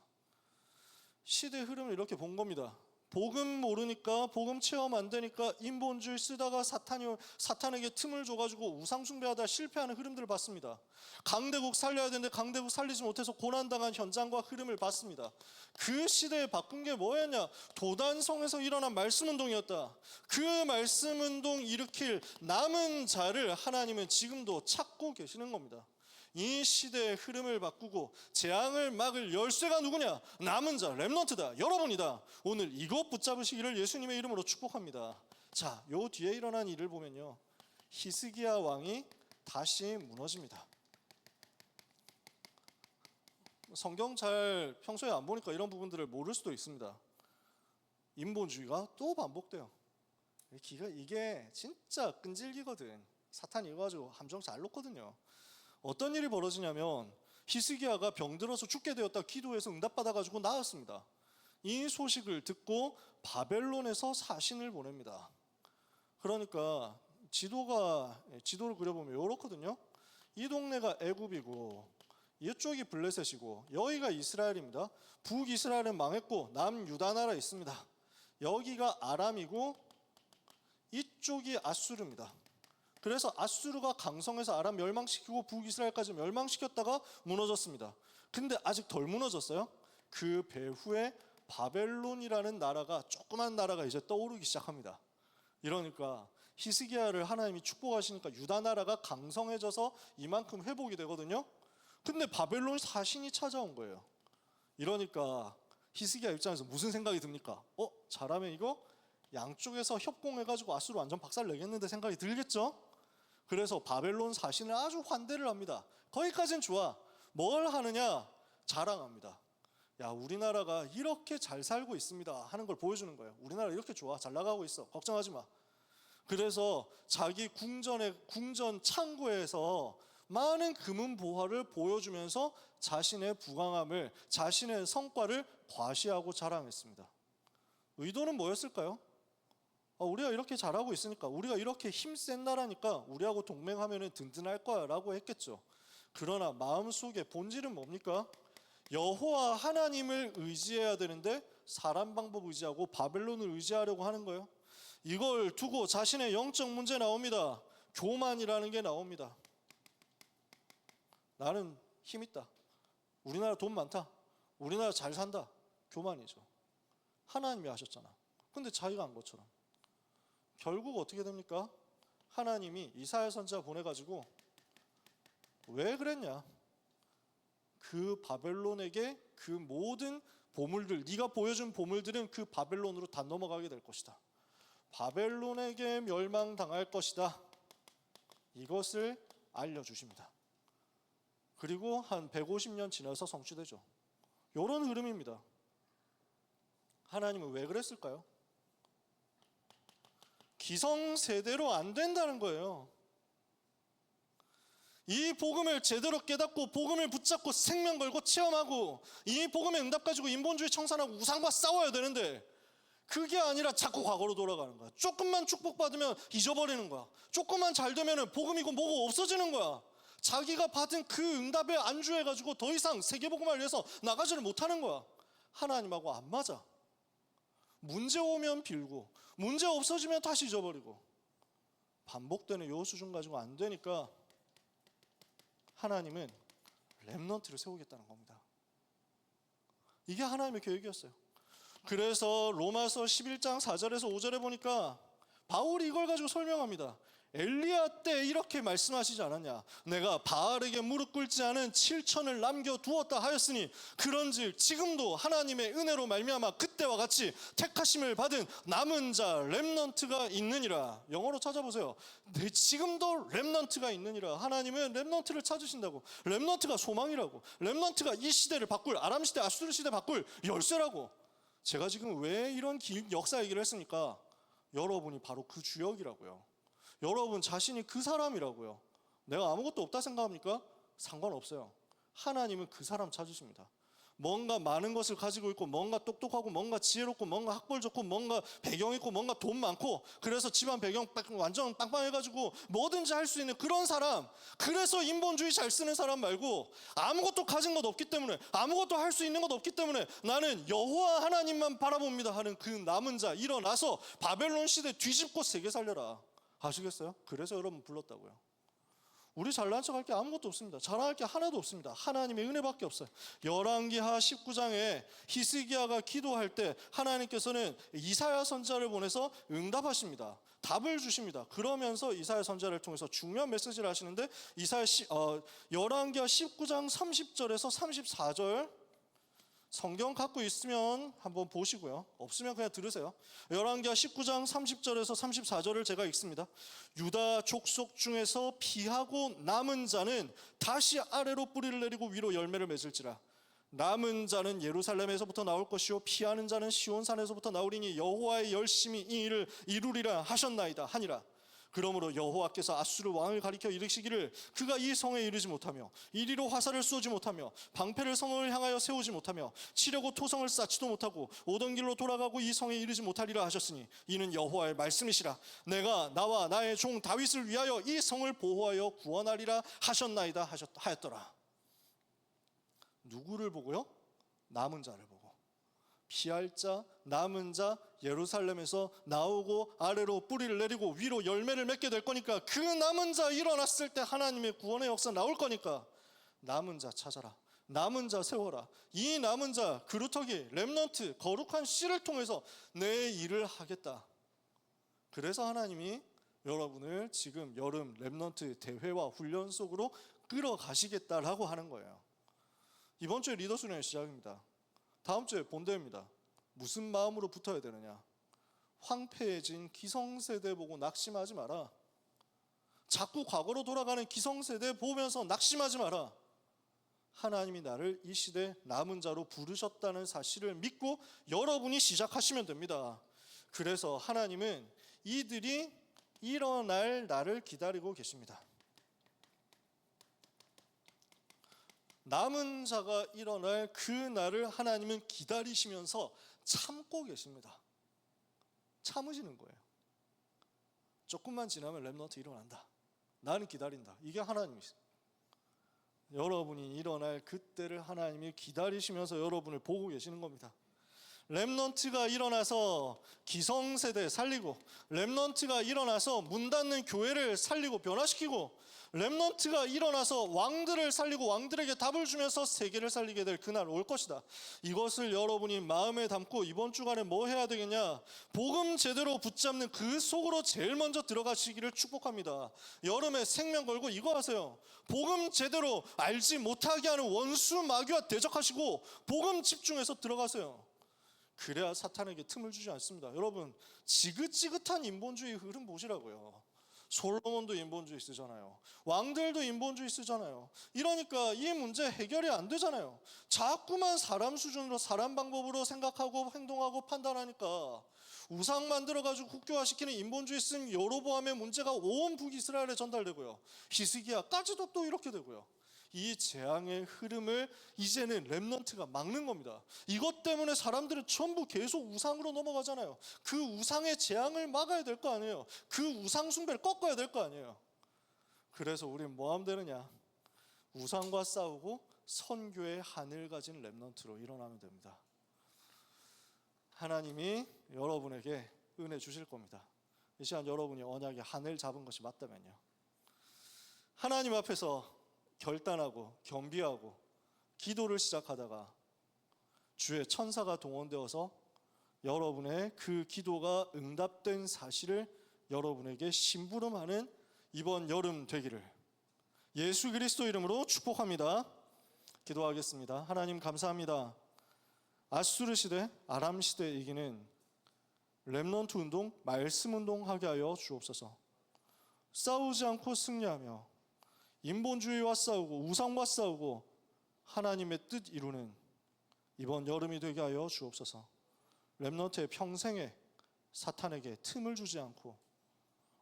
시대 흐름을 이렇게 본 겁니다. 복음 모르니까, 복음 체험 안 되니까 인본주의 쓰다가 사탄에게 틈을 줘가지고 우상숭배하다 실패하는 흐름들을 봤습니다. 강대국 살려야 되는데 강대국 살리지 못해서 고난당한 현장과 흐름을 봤습니다. 그 시대에 바꾼 게 뭐였냐? 도단성에서 일어난 말씀운동이었다. 그 말씀운동 일으킬 남은 자를 하나님은 지금도 찾고 계시는 겁니다. 이 시대의 흐름을 바꾸고 재앙을 막을 열쇠가 누구냐? 남은 자, 렘넌트다. 여러분이다. 오늘 이것 붙잡으시기를 예수님의 이름으로 축복합니다. 자, 요 뒤에 일어난 일을 보면요, 히스기야 왕이 다시 무너집니다. 성경 잘 평소에 안 보니까 이런 부분들을 모를 수도 있습니다. 인본주의가 또 반복돼요. 이게 진짜 끈질기거든. 사탄이 이거 가지고 함정 잘 놓거든요. 어떤 일이 벌어지냐면 히스기야가 병들어서 죽게 되었다 기도해서 응답받아가지고 나았습니다. 이 소식을 듣고 바벨론에서 사신을 보냅니다. 그러니까 지도를 그려보면 이렇거든요. 이 동네가 애굽이고 이쪽이 블레셋이고 여기가 이스라엘입니다. 북이스라엘은 망했고 남유다 나라 있습니다. 여기가 아람이고 이쪽이 아수르입니다. 그래서 아수르가 강성해서 아람 멸망시키고 북이스라엘까지 멸망시켰다가 무너졌습니다. 근데 아직 덜 무너졌어요. 그 배후에 바벨론이라는 나라가, 조그만 나라가 이제 떠오르기 시작합니다. 이러니까 히스기야를 하나님이 축복하시니까 유다 나라가 강성해져서 이만큼 회복이 되거든요. 근데 바벨론 사신이 찾아온 거예요. 이러니까 히스기야 입장에서 무슨 생각이 듭니까? 잘하면 이거 양쪽에서 협공해가지고 아수르 완전 박살 내겠는데 생각이 들겠죠? 그래서 바벨론 사신을 아주 환대를 합니다. 거기까지는 좋아. 뭘 하느냐? 자랑합니다. 야, 우리나라가 이렇게 잘 살고 있습니다 하는 걸 보여주는 거예요. 우리나라 이렇게 좋아, 잘 나가고 있어, 걱정하지 마. 그래서 자기 궁전 창고에서 많은 금은 보화를 보여주면서 자신의 부강함을, 자신의 성과를 과시하고 자랑했습니다. 의도는 뭐였을까요? 우리가 이렇게 잘하고 있으니까, 우리가 이렇게 힘센 나라니까 우리하고 동맹하면 든든할 거야 라고 했겠죠. 그러나 마음속에 본질은 뭡니까? 여호와 하나님을 의지해야 되는데 사람 방법 의지하고 바벨론을 의지하려고 하는 거예요. 이걸 두고 자신의 영적 문제 나옵니다. 교만이라는 게 나옵니다. 나는 힘 있다, 우리나라 돈 많다, 우리나라 잘 산다. 교만이죠. 하나님이 하셨잖아. 근데 자기가 한 것처럼. 결국 어떻게 됩니까? 하나님이 이사야 선지자 보내가지고 왜 그랬냐? 그 바벨론에게 그 모든 보물들, 네가 보여준 보물들은 그 바벨론으로 다 넘어가게 될 것이다. 바벨론에게 멸망당할 것이다. 이것을 알려주십니다. 그리고 한 150년 지나서 성취되죠. 이런 흐름입니다. 하나님은 왜 그랬을까요? 기성세대로 안 된다는 거예요. 이 복음을 제대로 깨닫고 복음을 붙잡고 생명 걸고 체험하고 이 복음의 응답 가지고 인본주의 청산하고 우상과 싸워야 되는데 그게 아니라 자꾸 과거로 돌아가는 거야. 조금만 축복받으면 잊어버리는 거야. 조금만 잘 되면 복음이고 뭐고 없어지는 거야. 자기가 받은 그 응답에 안주해가지고 더 이상 세계복음을 위해서 나가지를 못하는 거야. 하나님하고 안 맞아. 문제 오면 빌고 문제 없어지면 다시 잊어버리고 반복되는 요 수준 가지고 안 되니까 하나님은 렘넌트를 세우겠다는 겁니다. 이게 하나님의 계획이었어요. 그래서 로마서 11장 4절에서 5절에 보니까 바울이 이걸 가지고 설명합니다. 엘리야 때 이렇게 말씀하시지 않았냐? 내가 바알에게 무릎 꿇지 않은 7천을 남겨두었다 하였으니 그런즉 지금도 하나님의 은혜로 말미암아 그때와 같이 택하심을 받은 남은 자 렘넌트가 있느니라. 영어로 찾아보세요. 지금도 렘넌트가 있느니라. 하나님은 렘넌트를 찾으신다고. 렘넌트가 소망이라고. 렘넌트가 이 시대를 바꿀, 아람 시대, 아수르 시대 바꿀 열쇠라고. 제가 지금 왜 이런 긴 역사 얘기를 했습니까? 여러분이 바로 그 주역이라고요. 여러분 자신이 그 사람이라고요. 내가 아무것도 없다 생각합니까? 상관없어요. 하나님은 그 사람 찾으십니다. 뭔가 많은 것을 가지고 있고 뭔가 똑똑하고 뭔가 지혜롭고 뭔가 학벌 좋고 뭔가 배경 있고 뭔가 돈 많고 그래서 집안 배경 완전 빵빵해가지고 뭐든지 할 수 있는 그런 사람. 그래서 인본주의 잘 쓰는 사람 말고 아무것도 가진 것 없기 때문에 아무것도 할 수 있는 것 없기 때문에 나는 여호와 하나님만 바라봅니다 하는 그 남은 자 일어나서 바벨론 시대 뒤집고 세계 살려라. 아시겠어요? 그래서 여러분 불렀다고요. 우리 잘난 척할 게 아무것도 없습니다. 자랑할 게 하나도 없습니다. 하나님의 은혜밖에 없어요. 열왕기하 19장에 히스기야가 기도할 때 하나님께서는 이사야 선지자를 보내서 응답하십니다. 답을 주십니다. 그러면서 이사야 선지자를 통해서 중요한 메시지를 하시는데 열왕기하 19장 30절에서 34절 성경 갖고 있으면 한번 보시고요. 없으면 그냥 들으세요. 열왕기하 19장 30절에서 34절을 제가 읽습니다. 유다 족속 중에서 피하고 남은 자는 다시 아래로 뿌리를 내리고 위로 열매를 맺을지라. 남은 자는 예루살렘에서부터 나올 것이요 피하는 자는 시온산에서부터 나오리니 여호와의 열심히 이 일을 이루리라 하셨나이다 하니라. 그러므로 여호와께서 아수르 왕을 가리켜 이르시기를 그가 이 성에 이르지 못하며 이리로 화살을 쏘지 못하며 방패를 성을 향하여 세우지 못하며 치려고 토성을 쌓지도 못하고 오던 길로 돌아가고 이 성에 이르지 못하리라 하셨으니 이는 여호와의 말씀이시라. 내가 나와 나의 종 다윗을 위하여 이 성을 보호하여 구원하리라 하셨나이다 하였더라. 누구를 보고요? 남은 자를 보고. 피할 자, 남은 자, 예루살렘에서 나오고 아래로 뿌리를 내리고 위로 열매를 맺게 될 거니까 그 남은 자 일어났을 때 하나님의 구원의 역사 나올 거니까 남은 자 찾아라. 남은 자 세워라. 이 남은 자 그루터기, 렘넌트, 거룩한 씨를 통해서 내 일을 하겠다. 그래서 하나님이 여러분을 지금 여름 렘넌트 대회와 훈련 속으로 끌어가시겠다라고 하는 거예요. 이번 주에 리더 수련의 시작입니다. 다음 주에 본대입니다. 무슨 마음으로 붙어야 되느냐? 황폐해진 기성세대 보고 낙심하지 마라. 자꾸 과거로 돌아가는 기성세대 보면서 낙심하지 마라. 하나님이 나를 이 시대 남은 자로 부르셨다는 사실을 믿고 여러분이 시작하시면 됩니다. 그래서 하나님은 이들이 일어날 날을 기다리고 계십니다. 남은 자가 일어날 그 날을 하나님은 기다리시면서 참고 계십니다. 참으시는 거예요. 조금만 지나면 렘넌트 일어난다. 나는 기다린다. 이게 하나님이세요. 여러분이 일어날 그때를 하나님이 기다리시면서 여러분을 보고 계시는 겁니다. 렘넌트가 일어나서 기성세대 살리고, 렘넌트가 일어나서 문 닫는 교회를 살리고 변화시키고, 렘넌트가 일어나서 왕들을 살리고 왕들에게 답을 주면서 세계를 살리게 될 그날 올 것이다. 이것을 여러분이 마음에 담고 이번 주간에 뭐 해야 되겠냐? 복음 제대로 붙잡는 그 속으로 제일 먼저 들어가시기를 축복합니다. 여름에 생명 걸고 이거 하세요. 복음 제대로 알지 못하게 하는 원수 마귀와 대적하시고 복음 집중해서 들어가세요. 그래야 사탄에게 틈을 주지 않습니다. 여러분, 지긋지긋한 인본주의 흐름 보시라고요. 솔로몬도 인본주의 쓰잖아요. 왕들도 인본주의 쓰잖아요. 이러니까 이 문제 해결이 안 되잖아요. 자꾸만 사람 수준으로 사람 방법으로 생각하고 행동하고 판단하니까 우상 만들어가지고 국교화시키는 인본주의 쓴 여로보암의 문제가 온 북이스라엘에 전달되고요. 히스기야까지도 또 이렇게 되고요. 이 재앙의 흐름을 이제는 렘넌트가 막는 겁니다. 이것 때문에 사람들은 전부 계속 우상으로 넘어가잖아요. 그 우상의 재앙을 막아야 될 거 아니에요. 그 우상 숭배를 꺾어야 될 거 아니에요. 그래서 우리는 뭐 하면 되느냐? 우상과 싸우고 선교의 하늘 가진 렘넌트로 일어나면 됩니다. 하나님이 여러분에게 은혜 주실 겁니다. 이 시간 여러분이 언약의 하늘 잡은 것이 맞다면요, 하나님 앞에서 결단하고 겸비하고 기도를 시작하다가 주의 천사가 동원되어서 여러분의 그 기도가 응답된 사실을 여러분에게 심부름하는 이번 여름 되기를 예수 그리스도 이름으로 축복합니다. 기도하겠습니다. 하나님 감사합니다. 아수르 시대, 아람 시대 이기는 렘넌트 운동, 말씀 운동 하게 하여 주옵소서. 싸우지 않고 승리하며 인본주의와 싸우고 우상과 싸우고 하나님의 뜻 이루는 이번 여름이 되게 하여 주옵소서. 렘넌트의 평생에 사탄에게 틈을 주지 않고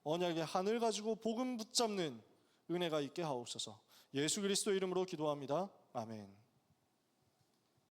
언약의 하늘 가지고 복음 붙잡는 은혜가 있게 하옵소서. 예수 그리스도 이름으로 기도합니다. 아멘.